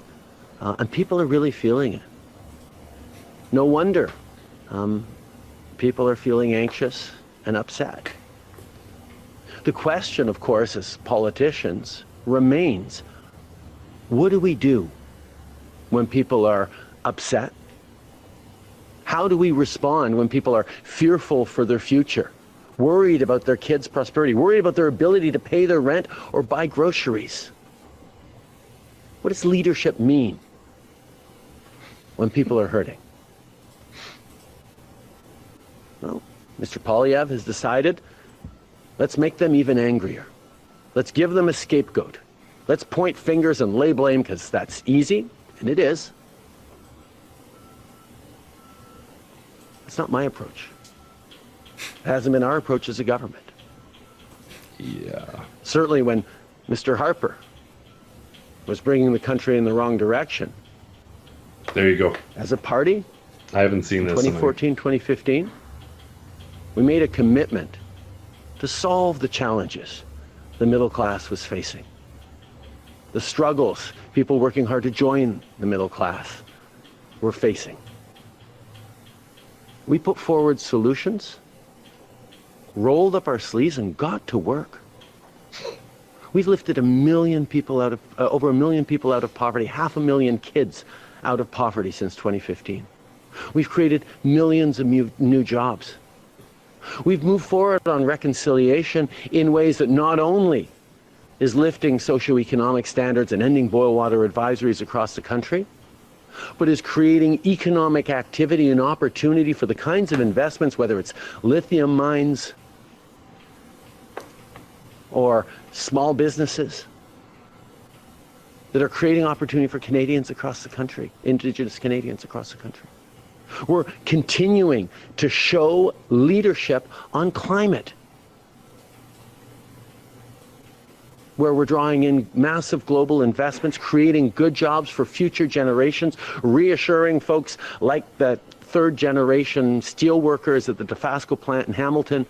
And people are really feeling it. No wonder people are feeling anxious and upset. The question, of course, as politicians remains, what do we do when people are upset? How do we respond when people are fearful for their future, worried about their kids' prosperity, worried about their ability to pay their rent or buy groceries? What does leadership mean when people are hurting? Well, Mr. Poilievre has decided, let's make them even angrier. Let's give them a scapegoat. Let's point fingers and lay blame, because that's easy, and it is. It's not my approach. It hasn't been our approach as a government. Yeah. Certainly when Mr. Harper was bringing the country in the wrong direction. There you go. As a party, I haven't seen this. 2014, 2015, we made a commitment to solve the challenges the middle class was facing. The struggles people working hard to join the middle class were facing. We put forward solutions, rolled up our sleeves, and got to work. We've lifted over 1 million people out of poverty, 500,000 kids out of poverty since 2015. We've created millions of new jobs. We've moved forward on reconciliation in ways that not only is lifting socioeconomic standards and ending boil water advisories across the country, but is creating economic activity and opportunity for the kinds of investments, whether it's lithium mines or small businesses, that are creating opportunity for Canadians across the country, Indigenous Canadians across the country. We're continuing to show leadership on climate, where we're drawing in massive global investments, creating good jobs for future generations, reassuring folks like the third generation steel workers at the Dofasco plant in Hamilton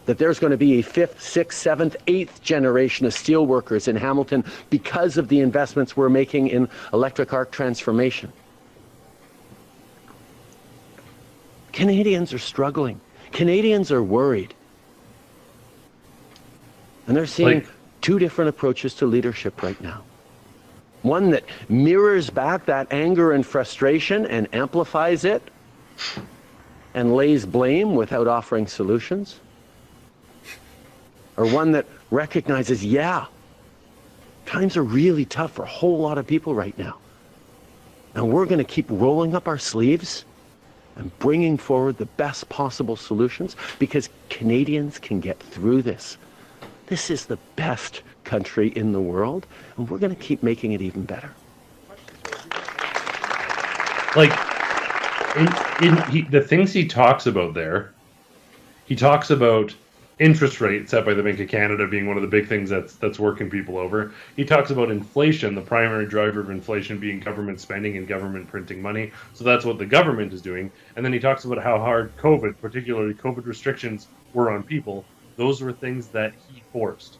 that there's going to be a fifth, sixth, seventh, eighth generation of steel workers in Hamilton because of the investments we're making in electric arc transformation. Canadians are struggling. Canadians are worried. And they're seeing two different approaches to leadership right now. One that mirrors back that anger and frustration and amplifies it and lays blame without offering solutions. Or one that recognizes, yeah, times are really tough for a whole lot of people right now. And we're going to keep rolling up our sleeves and bringing forward the best possible solutions because Canadians can get through this. This is the best country in the world, and we're going to keep making it even better. The things he talks about there, he talks about interest rate set by the Bank of Canada being one of the big things that's working people over. He talks about inflation, the primary driver of inflation being government spending and government printing money. So that's what the government is doing. And then he talks about how hard COVID, particularly COVID restrictions, were on people. Those were things that he forced.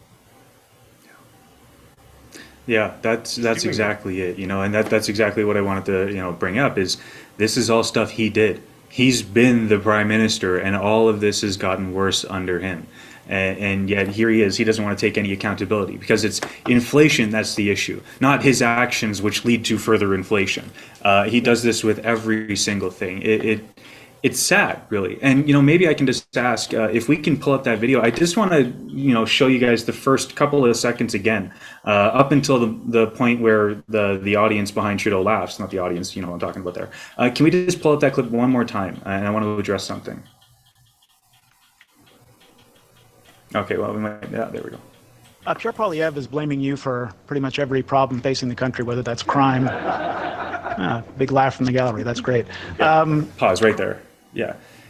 Yeah, that's exactly it, and that's exactly what I wanted to, bring up is this is all stuff he did. He's been the prime minister, and all of this has gotten worse under him. And yet here he is. He doesn't want to take any accountability because it's inflation that's the issue, not his actions which lead to further inflation. He does this with every single thing. It's sad, really. And, maybe I can just ask if we can pull up that video. I just want to, show you guys the first couple of seconds again, up until the point where the audience behind Trudeau laughs, not the audience, I'm talking about there. Can we just pull up that clip one more time? And I want to address something. Okay, well, there we go. Pierre Poilievre is blaming you for pretty much every problem facing the country, whether that's crime. Big laugh from the gallery. That's great. Pause right there.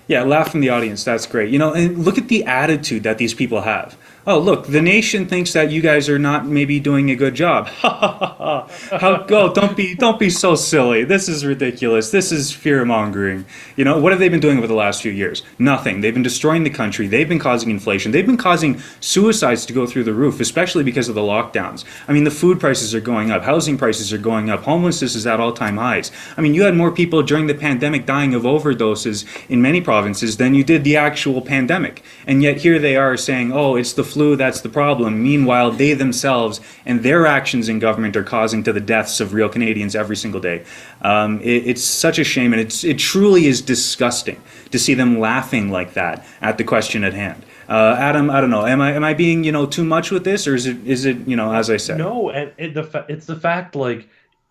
Yeah, laugh from the audience. That's great. And look at the attitude that these people have. Oh, look, the nation thinks that you guys are not maybe doing a good job. Ha ha ha. Don't be so silly. This is ridiculous. This is fear-mongering. What have they been doing over the last few years? Nothing. They've been destroying the country. They've been causing inflation. They've been causing suicides to go through the roof, especially because of the lockdowns. The food prices are going up. Housing prices are going up. Homelessness is at all-time highs. You had more people during the pandemic dying of overdoses in many provinces than you did the actual pandemic. And yet here they are saying, oh, it's the flu that's the problem. Meanwhile, they themselves and their actions in government are causing to the deaths of real Canadians every single day. It's such a shame, and it truly is disgusting to see them laughing like that at the question at hand. Adam, I don't know. Am I being too much with this, or is it as I said? No, and it's the fact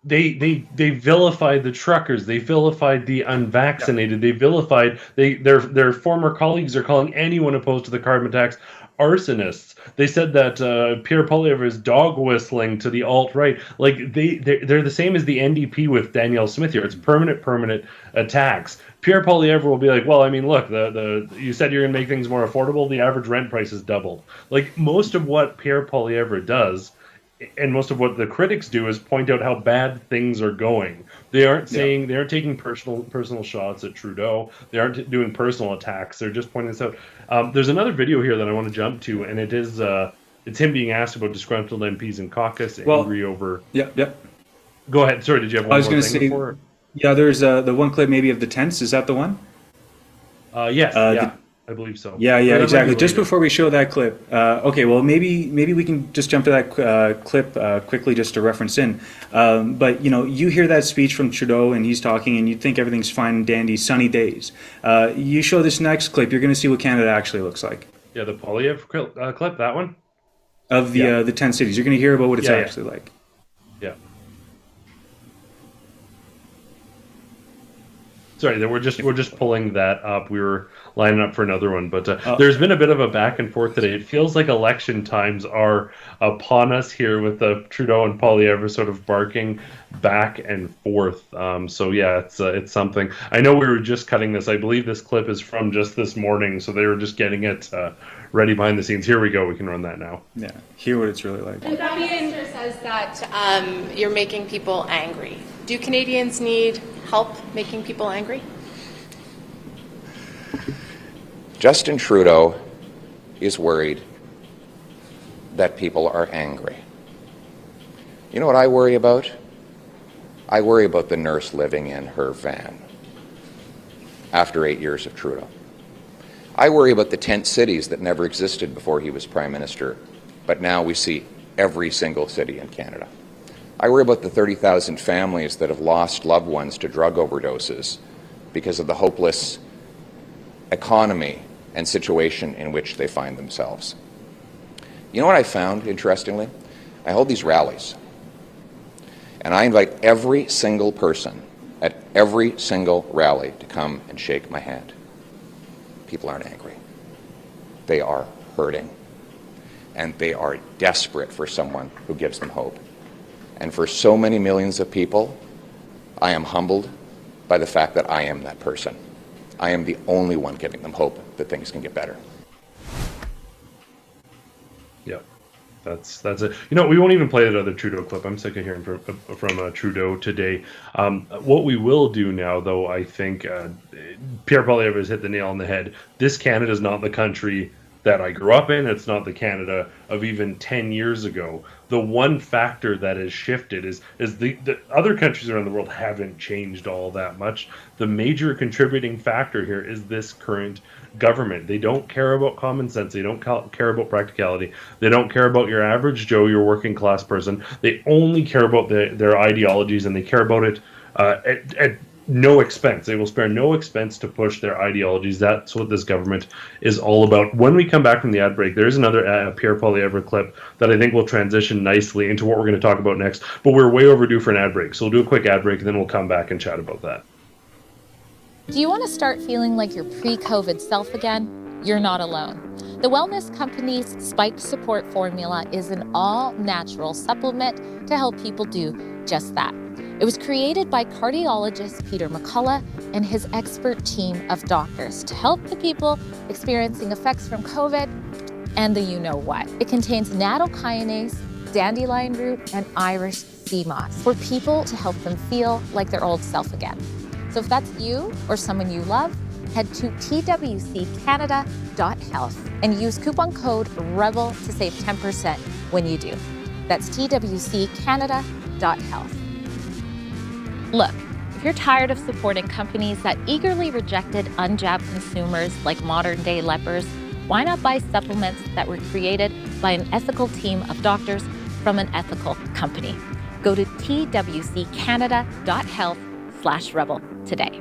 They vilified the truckers. They vilified the unvaccinated. They vilified their former colleagues are calling anyone opposed to the carbon tax arsonists. They said that Pierre Poilievre is dog whistling to the alt-right. They're the same as the NDP with Danielle Smith here. It's permanent attacks. Pierre Poilievre will be like, well, look, you said you're going to make things more affordable. The average rent price has doubled. Most of what Pierre Poilievre does, and most of what the critics do, is point out how bad things are going. They aren't saying they aren't taking personal shots at Trudeau. They aren't doing personal attacks. They're just pointing this out. There's another video here that I want to jump to, and it's him being asked about disgruntled MPs in caucus, angry over. Yep. Go ahead. Sorry, did you have one more thing before? Yeah, there's the one clip maybe of the tents. Is that the one? Yes. I believe so. Yeah, exactly. Just before we show that clip, okay, well, maybe we can just jump to that clip quickly just to reference in. But, you hear that speech from Trudeau and he's talking and you think everything's fine and dandy, sunny days. You show this next clip, you're going to see what Canada actually looks like. Yeah, the Poilievre clip, that one? Of the 10 cities. You're going to hear about what it's actually like. Yeah. sorry, we're just pulling that up. We were lining up for another one, but there's been a bit of a back and forth today. It feels like election times are upon us here, with Trudeau and Poilievre sort of barking back and forth. So yeah, it's something. I know we were just cutting this. I believe this clip is from just this morning, so they were just getting it ready behind the scenes. Here we go. We can run that now. Yeah, hear what it's really like. The Prime Minister says that you're making people angry. Do Canadians need help making people angry? Justin Trudeau is worried that people are angry. You know what I worry about? I worry about the nurse living in her van after 8 years of Trudeau. I worry about the tent cities that never existed before he was Prime Minister, but now we see every single city in Canada. I worry about the 30,000 families that have lost loved ones to drug overdoses because of the hopeless economy and situation in which they find themselves. You know what I found, interestingly? I hold these rallies, and I invite every single person at every single rally to come and shake my hand. People aren't angry. They are hurting, and they are desperate for someone who gives them hope. And for so many millions of people, I am humbled by the fact that I am that person. I am the only one giving them hope that things can get better. Yeah, that's it. You know, we won't even play that other Trudeau clip. I'm sick of hearing from Trudeau today. What we will do now, though, I think Pierre Poilievre has hit the nail on the head. This Canada is not the country that I grew up in. It's not the Canada of even 10 years ago. The one factor that has shifted is the other countries around the world haven't changed all that much. The major contributing factor here is this current government. They don't care about common sense. They don't care about practicality. They don't care about your average Joe, your working class person. They only care about their ideologies, and they care about it at no expense. They will spare no expense to push their ideologies. That's what this government is all about. When we come back from the ad break, there's another Pierre Poilievre clip that I think will transition nicely into what we're going to talk about next. But we're way overdue for an ad break, so we'll do a quick ad break, and then we'll come back and chat about that. Do you want to start feeling like your pre-COVID self again? You're not alone. The wellness company's Spike Support Formula is an all-natural supplement to help people do just that. It was created by cardiologist Peter McCullough and his expert team of doctors to help the people experiencing effects from COVID and the you-know-what. It contains nattokinase, dandelion root, and Irish sea moss for people to help them feel like their old self again. So if that's you or someone you love, head to twccanada.health and use coupon code REBEL to save 10% when you do. That's twccanada.health. Look, if you're tired of supporting companies that eagerly rejected unjabbed consumers like modern-day lepers, why not buy supplements that were created by an ethical team of doctors from an ethical company? Go to twccanada.health/rebel today.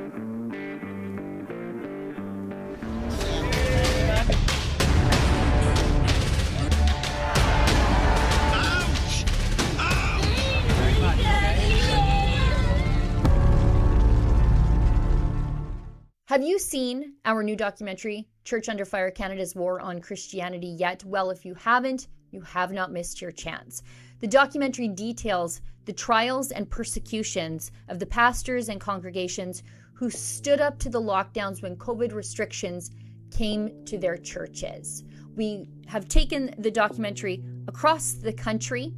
Have you seen our new documentary, Church Under Fire, Canada's War on Christianity yet? Well, if you haven't, you have not missed your chance. The documentary details the trials and persecutions of the pastors and congregations who stood up to the lockdowns when COVID restrictions came to their churches. We have taken the documentary across the country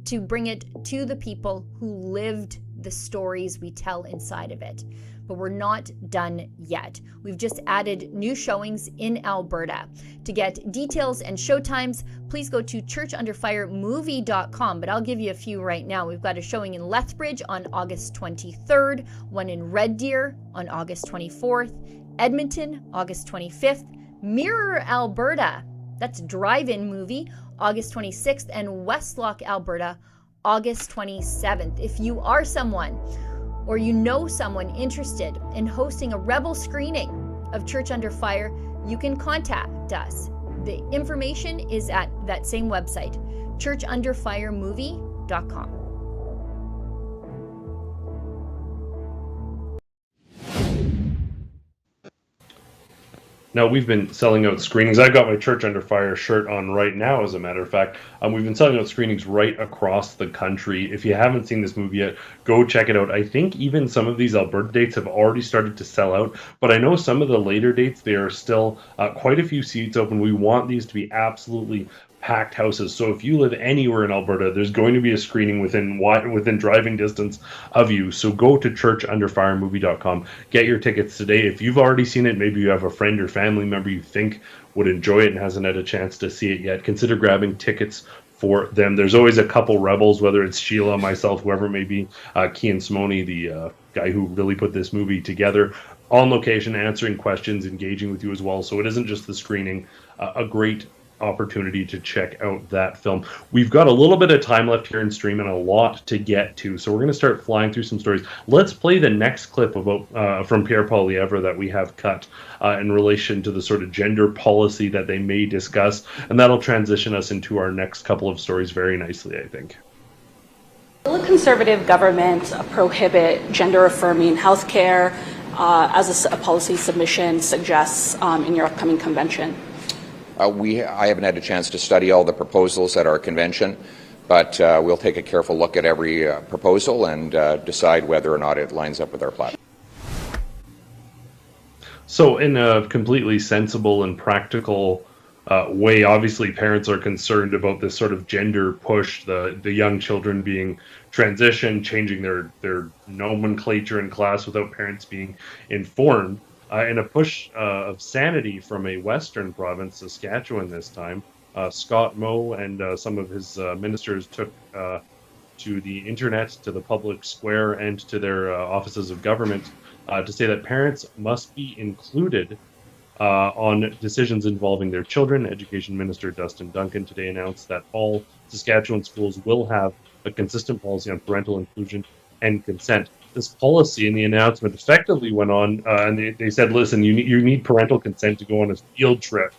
to bring it to the people who lived the stories we tell inside of it. But we're not done yet. We've just added new showings in Alberta. To get details and showtimes, please go to churchunderfiremovie.com, but I'll give you a few right now. We've got a showing in Lethbridge on August 23rd, one in Red Deer on August 24th, Edmonton, August 25th, Mirror, Alberta, that's drive-in movie, August 26th, and Westlock, Alberta, August 27th. If you are someone or you know someone interested in hosting a Rebel screening of Church Under Fire, you can contact us. The information is at that same website, churchunderfiremovie.com. Now, we've been selling out screenings. I've got my Church Under Fire shirt on right now, as a matter of fact. We've been selling out screenings right across the country. If you haven't seen this movie yet, go check it out. I think even some of these Alberta dates have already started to sell out, but I know some of the later dates, there are still quite a few seats open. We want these to be absolutely packed houses. So if you live anywhere in Alberta, there's going to be a screening within driving distance of you. So go to churchunderfiremovie.com. Get your tickets today. If you've already seen it, maybe you have a friend or family member you think would enjoy it and hasn't had a chance to see it yet, consider grabbing tickets for them. There's always a couple rebels, whether it's Sheila, myself, whoever it may be, Cian Simone, the guy who really put this movie together, on location, answering questions, engaging with you as well. So it isn't just the screening, a great opportunity to check out that film. We've got a little bit of time left here in stream and a lot to get to, so we're going to start flying through some stories. Let's play the next clip about from Pierre Poilievre that we have cut in relation to the sort of gender policy that they may discuss, and that'll transition us into our next couple of stories very nicely, I think. Will a Conservative government prohibit gender-affirming healthcare as a policy submission suggests in your upcoming convention? I haven't had a chance to study all the proposals at our convention, but we'll take a careful look at every proposal and decide whether or not it lines up with our platform. So in a completely sensible and practical way, obviously parents are concerned about this sort of gender push, the young children being transitioned, changing their nomenclature in class without parents being informed. In a push of sanity from a western province, Saskatchewan this time, Scott Moe and some of his ministers took to the internet, to the public square, and to their offices of government to say that parents must be included on decisions involving their children. Education Minister Dustin Duncan today announced that all Saskatchewan schools will have a consistent policy on parental inclusion and consent. This policy in the announcement effectively went on, and they said, listen, you need parental consent to go on a field trip,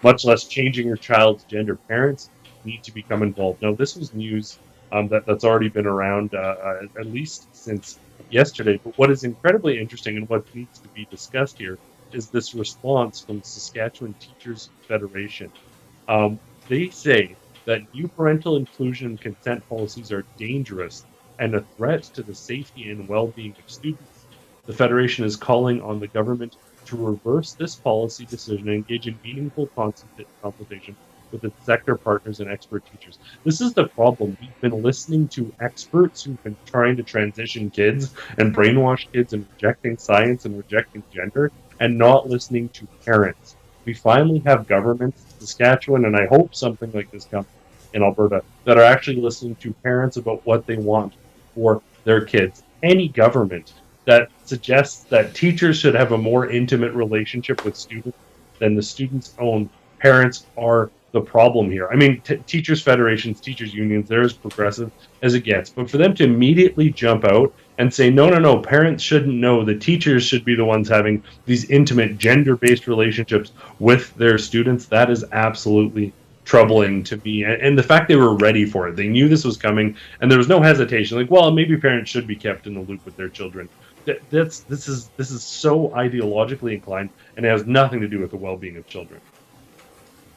much less changing your child's gender. Parents need to become involved. Now, this was news that's already been around at least since yesterday, but what is incredibly interesting and what needs to be discussed here is this response from Saskatchewan Teachers Federation. They say that new parental inclusion and consent policies are dangerous and a threat to the safety and well-being of students. The Federation is calling on the government to reverse this policy decision and engage in meaningful consultation with its sector partners and expert teachers. This is the problem. We've been listening to experts who've been trying to transition kids and brainwash kids and rejecting science and rejecting gender, and not listening to parents. We finally have governments, Saskatchewan, and I hope something like this comes in Alberta, that are actually listening to parents about what they want for their kids. Any government that suggests that teachers should have a more intimate relationship with students than the students' own parents are the problem here. I mean, teachers' federations, teachers' unions, they're as progressive as it gets. But for them to immediately jump out and say, no, parents shouldn't know, the teachers should be the ones having these intimate gender-based relationships with their students, that is absolutely troubling to me. And the fact they were ready for it, they knew this was coming, and there was no hesitation. Like, well, maybe parents should be kept in the loop with their children. This is so ideologically inclined, and it has nothing to do with the well-being of children.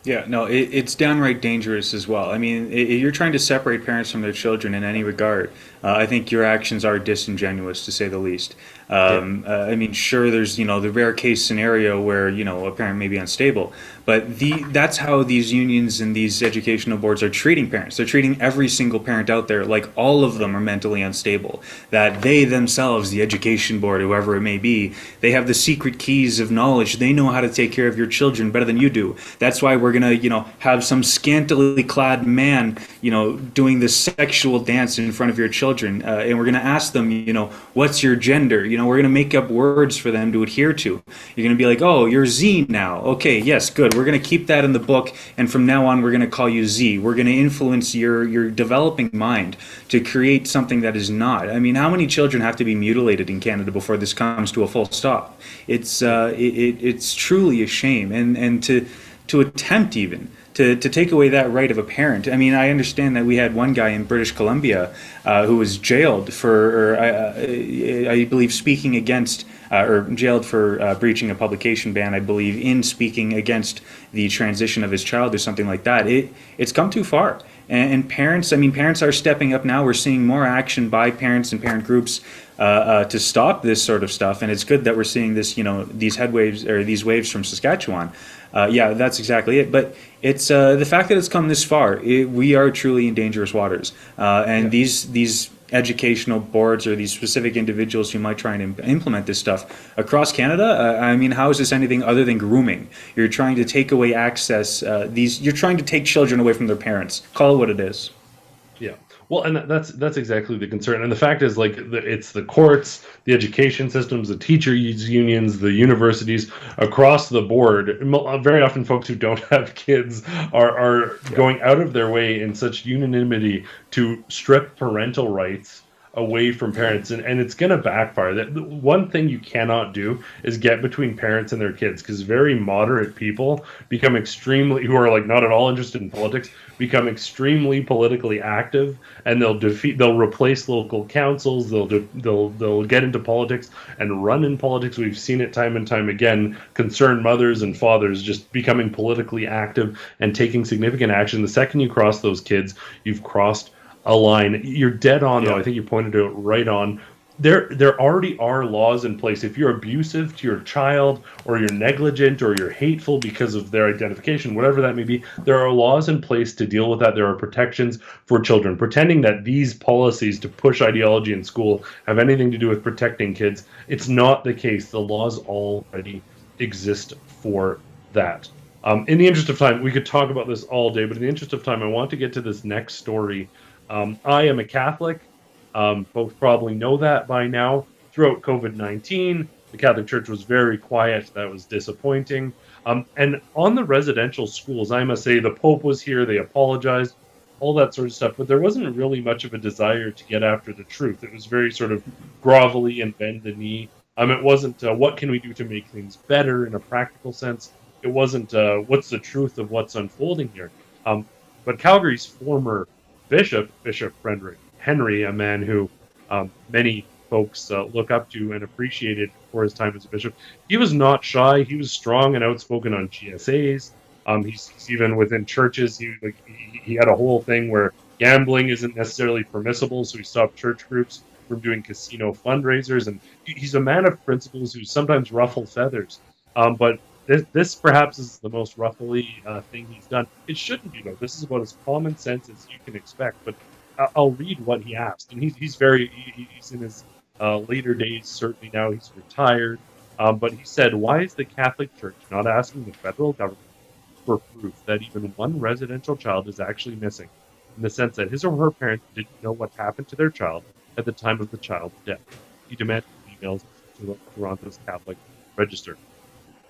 Yeah, no, it's downright dangerous as well. I mean, you're trying to separate parents from their children in any regard. I think your actions are disingenuous, to say the least. I mean, sure, there's, the rare case scenario where, a parent may be unstable, but that's how these unions and these educational boards are treating parents. They're treating every single parent out there like all of them are mentally unstable, that they themselves, the education board, whoever it may be, they have the secret keys of knowledge. They know how to take care of your children better than you do. That's why we're going to, have some scantily clad man, doing this sexual dance in front of your children. And we're going to ask them, what's your gender? We're going to make up words for them to adhere to. You're going to be like, oh, you're Z now. Okay, yes, good. We're going to keep that in the book. And from now on, we're going to call you Z. We're going to influence your developing mind to create something that is not. I mean, how many children have to be mutilated in Canada before this comes to a full stop? It's truly a shame. And to attempt even to take away that right of a parent. I mean, I understand that we had one guy in British Columbia who was jailed for, I believe, speaking against or jailed for breaching a publication ban, I believe, in speaking against the transition of his child or something like that. It's come too far. And parents, I mean, parents are stepping up now. We're seeing more action by parents and parent groups to stop this sort of stuff. And it's good that we're seeing this, these headwaves or these waves from Saskatchewan. Yeah, that's exactly it. But it's the fact that it's come this far. We are truly in dangerous waters. And these educational boards or these specific individuals who might try and implement this stuff across Canada, I mean, how is this anything other than grooming? You're trying to take away access. You're trying to take children away from their parents. Call it what it is. Yeah. Well, and that's exactly the concern. And the fact is, like, it's the courts, the education systems, the teachers unions, the universities across the board. Very often, folks who don't have kids are going out of their way in such unanimity to strip parental rights away from parents, and it's going to backfire. That one thing you cannot do is get between parents and their kids, because very moderate people become extremely, who are like not at all interested in politics, become extremely politically active, and they'll replace local councils, they'll get into politics and run in politics. We've seen it time and time again. Concerned mothers and fathers just becoming politically active and taking significant action. The second you cross those kids, you've crossed a line. You're dead on, though. I think you pointed it right on. There already are laws in place. If you're abusive to your child, or you're negligent, or you're hateful because of their identification, whatever that may be, there are laws in place to deal with that. There are protections for children. Pretending that these policies to push ideology in school have anything to do with protecting kids, it's not the case. The laws already exist for that. In the interest of time, we could talk about this all day, but in the interest of time, I want to get to this next story. I am a Catholic. Folks probably know that by now. Throughout COVID-19, the Catholic Church was very quiet. That was disappointing. And on the residential schools, I must say, the Pope was here. They apologized, all that sort of stuff. But there wasn't really much of a desire to get after the truth. It was very sort of grovelly and bend the knee. It wasn't what can we do to make things better in a practical sense. It wasn't what's the truth of what's unfolding here. But Calgary's former Bishop Henry, a man who many folks look up to and appreciated for his time as a bishop, he was not shy. He was strong and outspoken on GSAs. He's even within churches. He had a whole thing where gambling isn't necessarily permissible, so he stopped church groups from doing casino fundraisers. And he's a man of principles who sometimes ruffle feathers. But this perhaps is the most ruffly thing he's done. It shouldn't be, though. This is about as common sense as you can expect. But I'll read what he asked. And he's in his later days, certainly now he's retired. But he said, why is the Catholic Church not asking the federal government for proof that even one residential child is actually missing, in the sense that his or her parents didn't know what happened to their child at the time of the child's death? He demanded emails to Toronto's Catholic Register.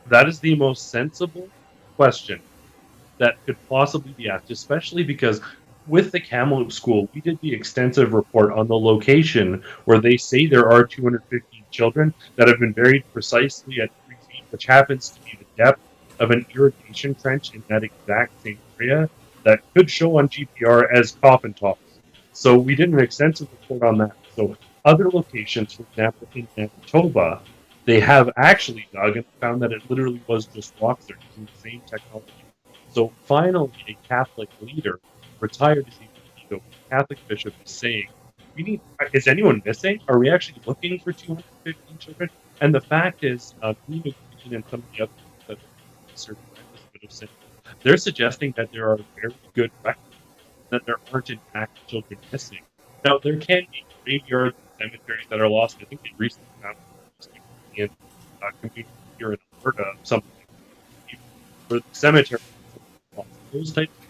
That is the most sensible question that could possibly be asked, especially because with the Kamloops School, we did the extensive report on the location where they say there are 215 children that have been buried precisely at 3 feet, which happens to be the depth of an irrigation trench in that exact same area that could show on GPR as coffin tops. So we did an extensive report on that. So other locations, for example, in Manitoba, they have actually dug and found that it literally was just rocks there using the same technology. So finally, a Catholic leader, retired Catholic bishop, is saying, is anyone missing? Are we actually looking for 215 children? And the fact is, me and some of the others that they're suggesting that there are very good records that there aren't in fact children missing. Now, there can be graveyards and cemeteries that are lost. I think they recently found in community here in Alberta, something for the cemetery, those types of things.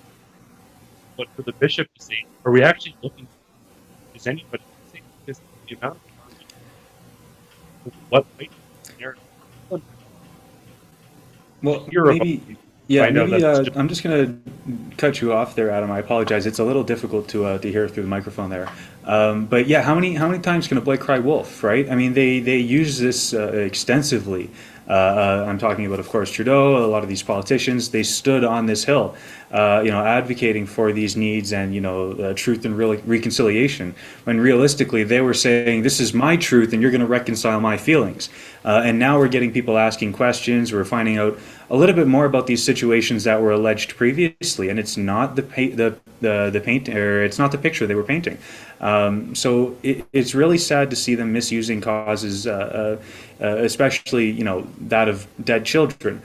But for the bishop to say, are we actually looking? Is anybody saying this? The amount of what might be there? Well, maybe. Yeah, maybe I'm just going to cut you off there, Adam. I apologize. It's a little difficult to hear through the microphone there. But yeah, how many times can a boy cry wolf, right? I mean, they use this extensively. I'm talking about, of course, Trudeau. A lot of these politicians, they stood on this hill, advocating for these needs and truth and reconciliation. When realistically, they were saying, "This is my truth, and you're going to reconcile my feelings." And now we're getting people asking questions. We're finding out a little bit more about these situations that were alleged previously, and it's not the paint, or it's not the picture they were painting. So it's really sad to see them misusing causes, especially that of dead children,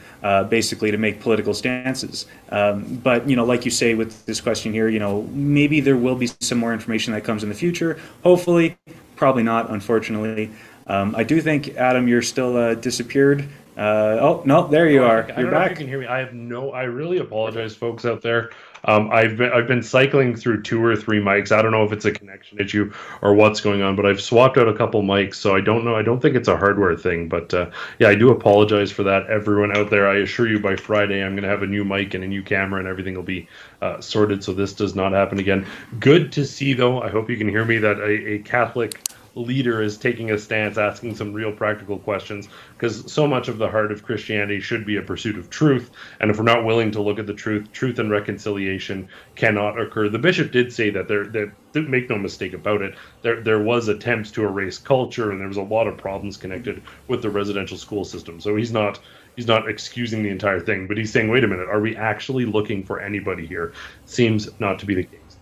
basically to make political stances. But like you say with this question here, maybe there will be some more information that comes in the future. Hopefully, probably not, unfortunately. I do think, Adam, you're still disappeared. Oh no, there you are. You're back. If you can hear me. I really apologize, folks out there. I've been cycling through 2 or 3 mics. I don't know if it's a connection issue or what's going on, but I've swapped out a couple mics, so I don't know. I don't think it's a hardware thing, but yeah, I do apologize for that, everyone out there. I assure you, by Friday, I'm going to have a new mic and a new camera, and everything will be sorted, so this does not happen again. Good to see, though. I hope you can hear me, that a Catholic leader is taking a stance, asking some real practical questions, because so much of the heart of Christianity should be a pursuit of truth, and if we're not willing to look at the truth and reconciliation cannot occur. The bishop did say that make no mistake about it, there was attempts to erase culture, and there was a lot of problems connected with the residential school system. So he's not excusing the entire thing, but he's saying, wait a minute, are we actually looking for anybody here? Seems not to be the case.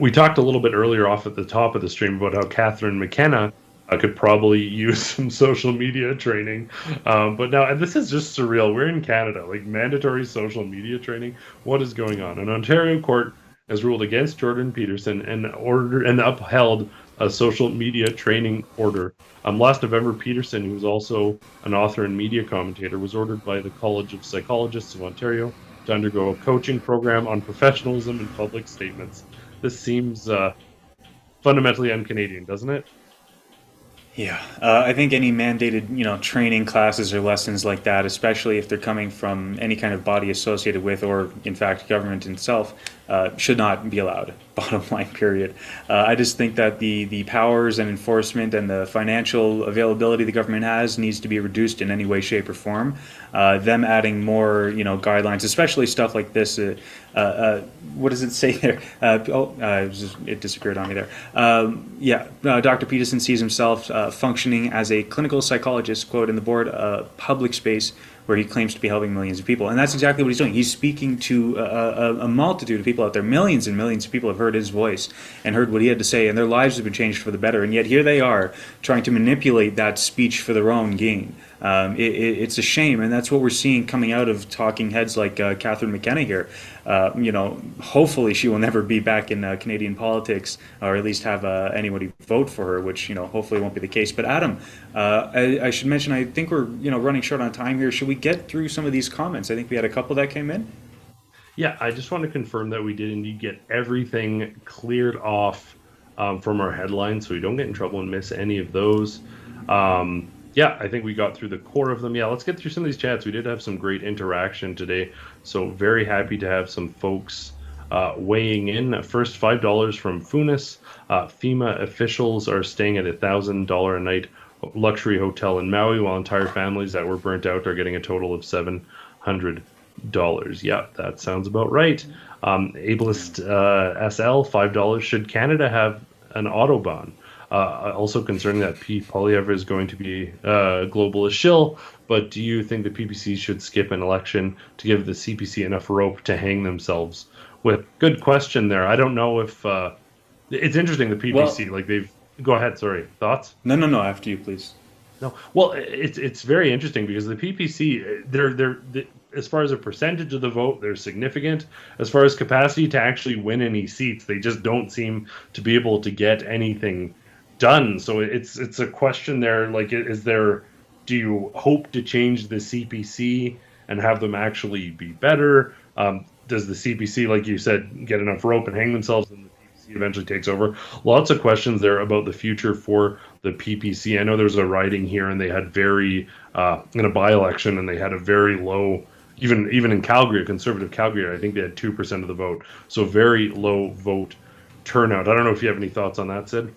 We talked a little bit earlier off at the top of the stream about how Catherine McKenna could probably use some social media training. But now, and this is just surreal. We're in Canada, like mandatory social media training. What is going on? An Ontario court has ruled against Jordan Peterson and upheld a social media training order. Last November, Peterson, who's also an author and media commentator, was ordered by the College of Psychologists of Ontario to undergo a coaching program on professionalism and public statements. This seems fundamentally un-Canadian, doesn't it? Yeah, I think any mandated, training classes or lessons like that, especially if they're coming from any kind of body associated with, or in fact, government itself, should not be allowed. Bottom line, period. I just think that the powers and enforcement and the financial availability the government has needs to be reduced in any way, shape, or form. Them adding more, guidelines, especially stuff like this. What does it say there? It disappeared on me there. Dr. Peterson sees himself functioning as a clinical psychologist, quote, in the board public space where he claims to be helping millions of people. And that's exactly what he's doing. He's speaking to a multitude of people out there. Millions and millions of people have heard his voice and heard what he had to say, and their lives have been changed for the better. And yet here they are trying to manipulate that speech for their own gain. It's a shame, and that's what we're seeing coming out of talking heads like Catherine McKenna here. Hopefully she will never be back in Canadian politics, or at least have anybody vote for her, which hopefully won't be the case. But Adam, I should mention, I think we're running short on time here. Should we get through some of these comments? I think we had a couple that came in. Yeah, I just want to confirm that we did indeed get everything cleared off from our headlines, so we don't get in trouble and miss any of those. Yeah, I think we got through the core of them. Yeah, let's get through some of these chats. We did have some great interaction today, so very happy to have some folks weighing in. First, $5 from Funis. FEMA officials are staying at $1,000 a night luxury hotel in Maui, while entire families that were burnt out are getting a total of $700. Yeah, that sounds about right. Ableist SL, $5. Should Canada have an Autobahn? Also concerning that Poilievre is going to be a globalist shill, but do you think the PPC should skip an election to give the CPC enough rope to hang themselves with? Good question there. I don't know if it's interesting, the PPC, go ahead, sorry, thoughts? No, after you, please. No, well, it's very interesting because the PPC, they're as far as a percentage of the vote, they're significant. As far as capacity to actually win any seats, they just don't seem to be able to get anything done. So it's a question there, do you hope to change the CPC and have them actually be better? Does the CPC, like you said, get enough rope and hang themselves, and the PPC eventually takes over? Lots of questions there about the future for the PPC. I know there's a riding here, and they had in a by-election, and they had a very low, even in Calgary, a conservative Calgary, I think they had 2% of the vote. So very low vote turnout. I don't know if you have any thoughts on that, Sid?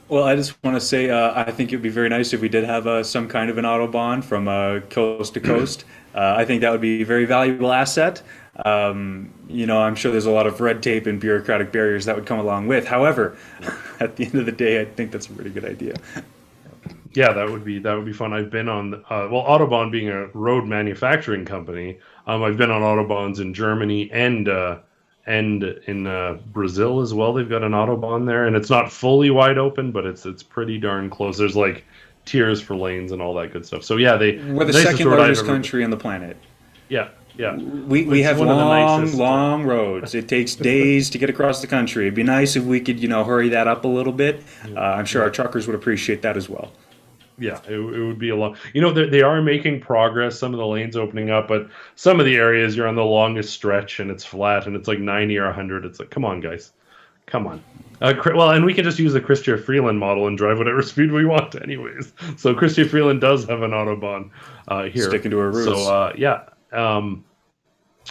Well, I just want to say I think it would be very nice if we did have some kind of an Autobahn from coast to coast. I think that would be a very valuable asset. I'm sure there's a lot of red tape and bureaucratic barriers that would come along with. However, at the end of the day, I think that's a pretty good idea. Yeah, that would be fun. I've been on Autobahn being a road manufacturing company. I've been on Autobahns in Germany and in Brazil as well. They've got an Autobahn there, and it's not fully wide open, but it's pretty darn close. There's like tiers for lanes and all that good stuff. So yeah, we're the second largest country on the planet. Yeah. Yeah, we have long roads. It takes days to get across the country. It'd be nice if we could, hurry that up a little bit. I'm sure our truckers would appreciate that as well. Yeah, it would be a lot. They are making progress. Some of the lanes opening up, but some of the areas you're on the longest stretch and it's flat and it's like 90 or 100. It's like, come on, guys, come on. And we can just use the Chrystia Freeland model and drive whatever speed we want, anyways. So Chrystia Freeland does have an Autobahn here. Sticking to her roots. So yeah.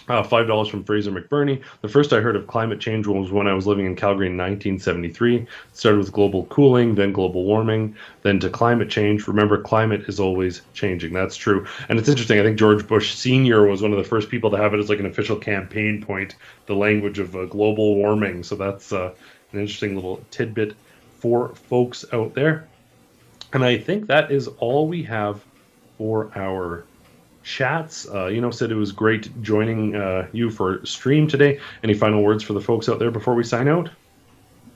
$5 from Fraser McBurney. The first I heard of climate change was when I was living in Calgary in 1973. It started with global cooling, then global warming, then to climate change. Remember, climate is always changing. That's true. And it's interesting. I think George Bush Sr. was one of the first people to have it as like an official campaign point, the language of global warming. So that's an interesting little tidbit for folks out there. And I think that is all we have for our chats. Said it was great joining you for stream today. Any final words for the folks out there before we sign out?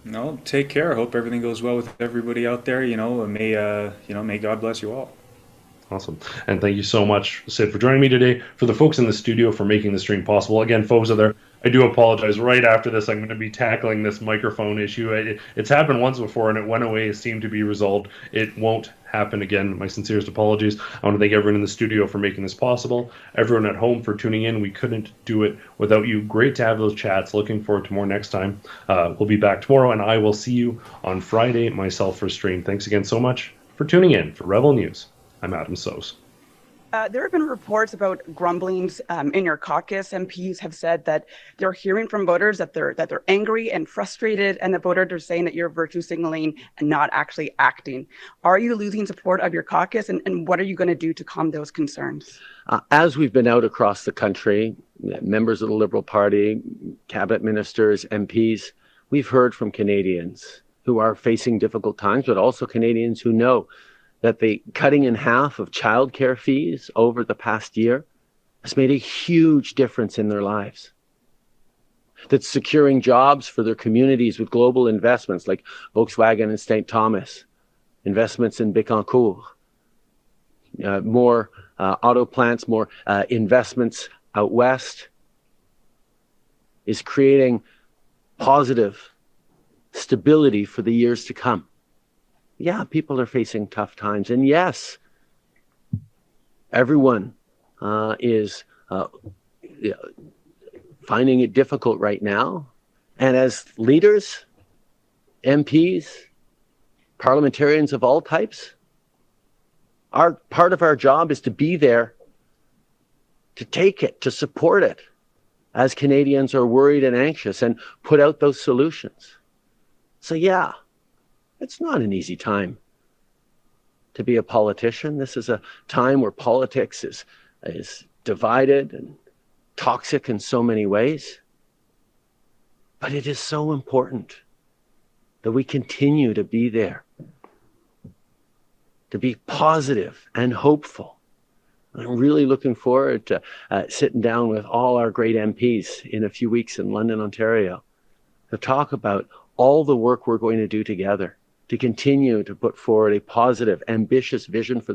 No, take care. I hope everything goes well with everybody out there. May God bless you all. Awesome. And thank you so much, Sid, for joining me today. For the folks in the studio for making the stream possible. Again, folks out there, I do apologize. Right after this, I'm going to be tackling this microphone issue. It's happened once before, and it went away. It seemed to be resolved. It won't happen again. My sincerest apologies. I want to thank everyone in the studio for making this possible. Everyone at home for tuning in. We couldn't do it without you. Great to have those chats. Looking forward to more next time. We'll be back tomorrow, and I will see you on Friday myself for stream. Thanks again so much for tuning in for Rebel News. I'm Adam Sos. There have been reports about grumblings in your caucus. MPs have said that they're hearing from voters that they're angry and frustrated, and the voters are saying that you're virtue signaling and not actually acting. Are you losing support of your caucus, and what are you going to do to calm those concerns? As we've been out across the country, members of the Liberal Party, cabinet ministers, MPs, we've heard from Canadians who are facing difficult times, but also Canadians who know that the cutting in half of childcare fees over the past year has made a huge difference in their lives. That securing jobs for their communities with global investments like Volkswagen and St. Thomas, investments in Bécancour, more auto plants, more investments out west, is creating positive stability for the years to come. Yeah, people are facing tough times. And yes, everyone is finding it difficult right now. And as leaders, MPs, parliamentarians of all types, part of our job is to be there, to take it, to support it, as Canadians are worried and anxious, and put out those solutions. So yeah, it's not an easy time to be a politician. This is a time where politics is divided and toxic in so many ways. But it is so important that we continue to be there, to be positive and hopeful. I'm really looking forward to sitting down with all our great MPs in a few weeks in London, Ontario, to talk about all the work we're going to do together to continue to put forward a positive, ambitious vision for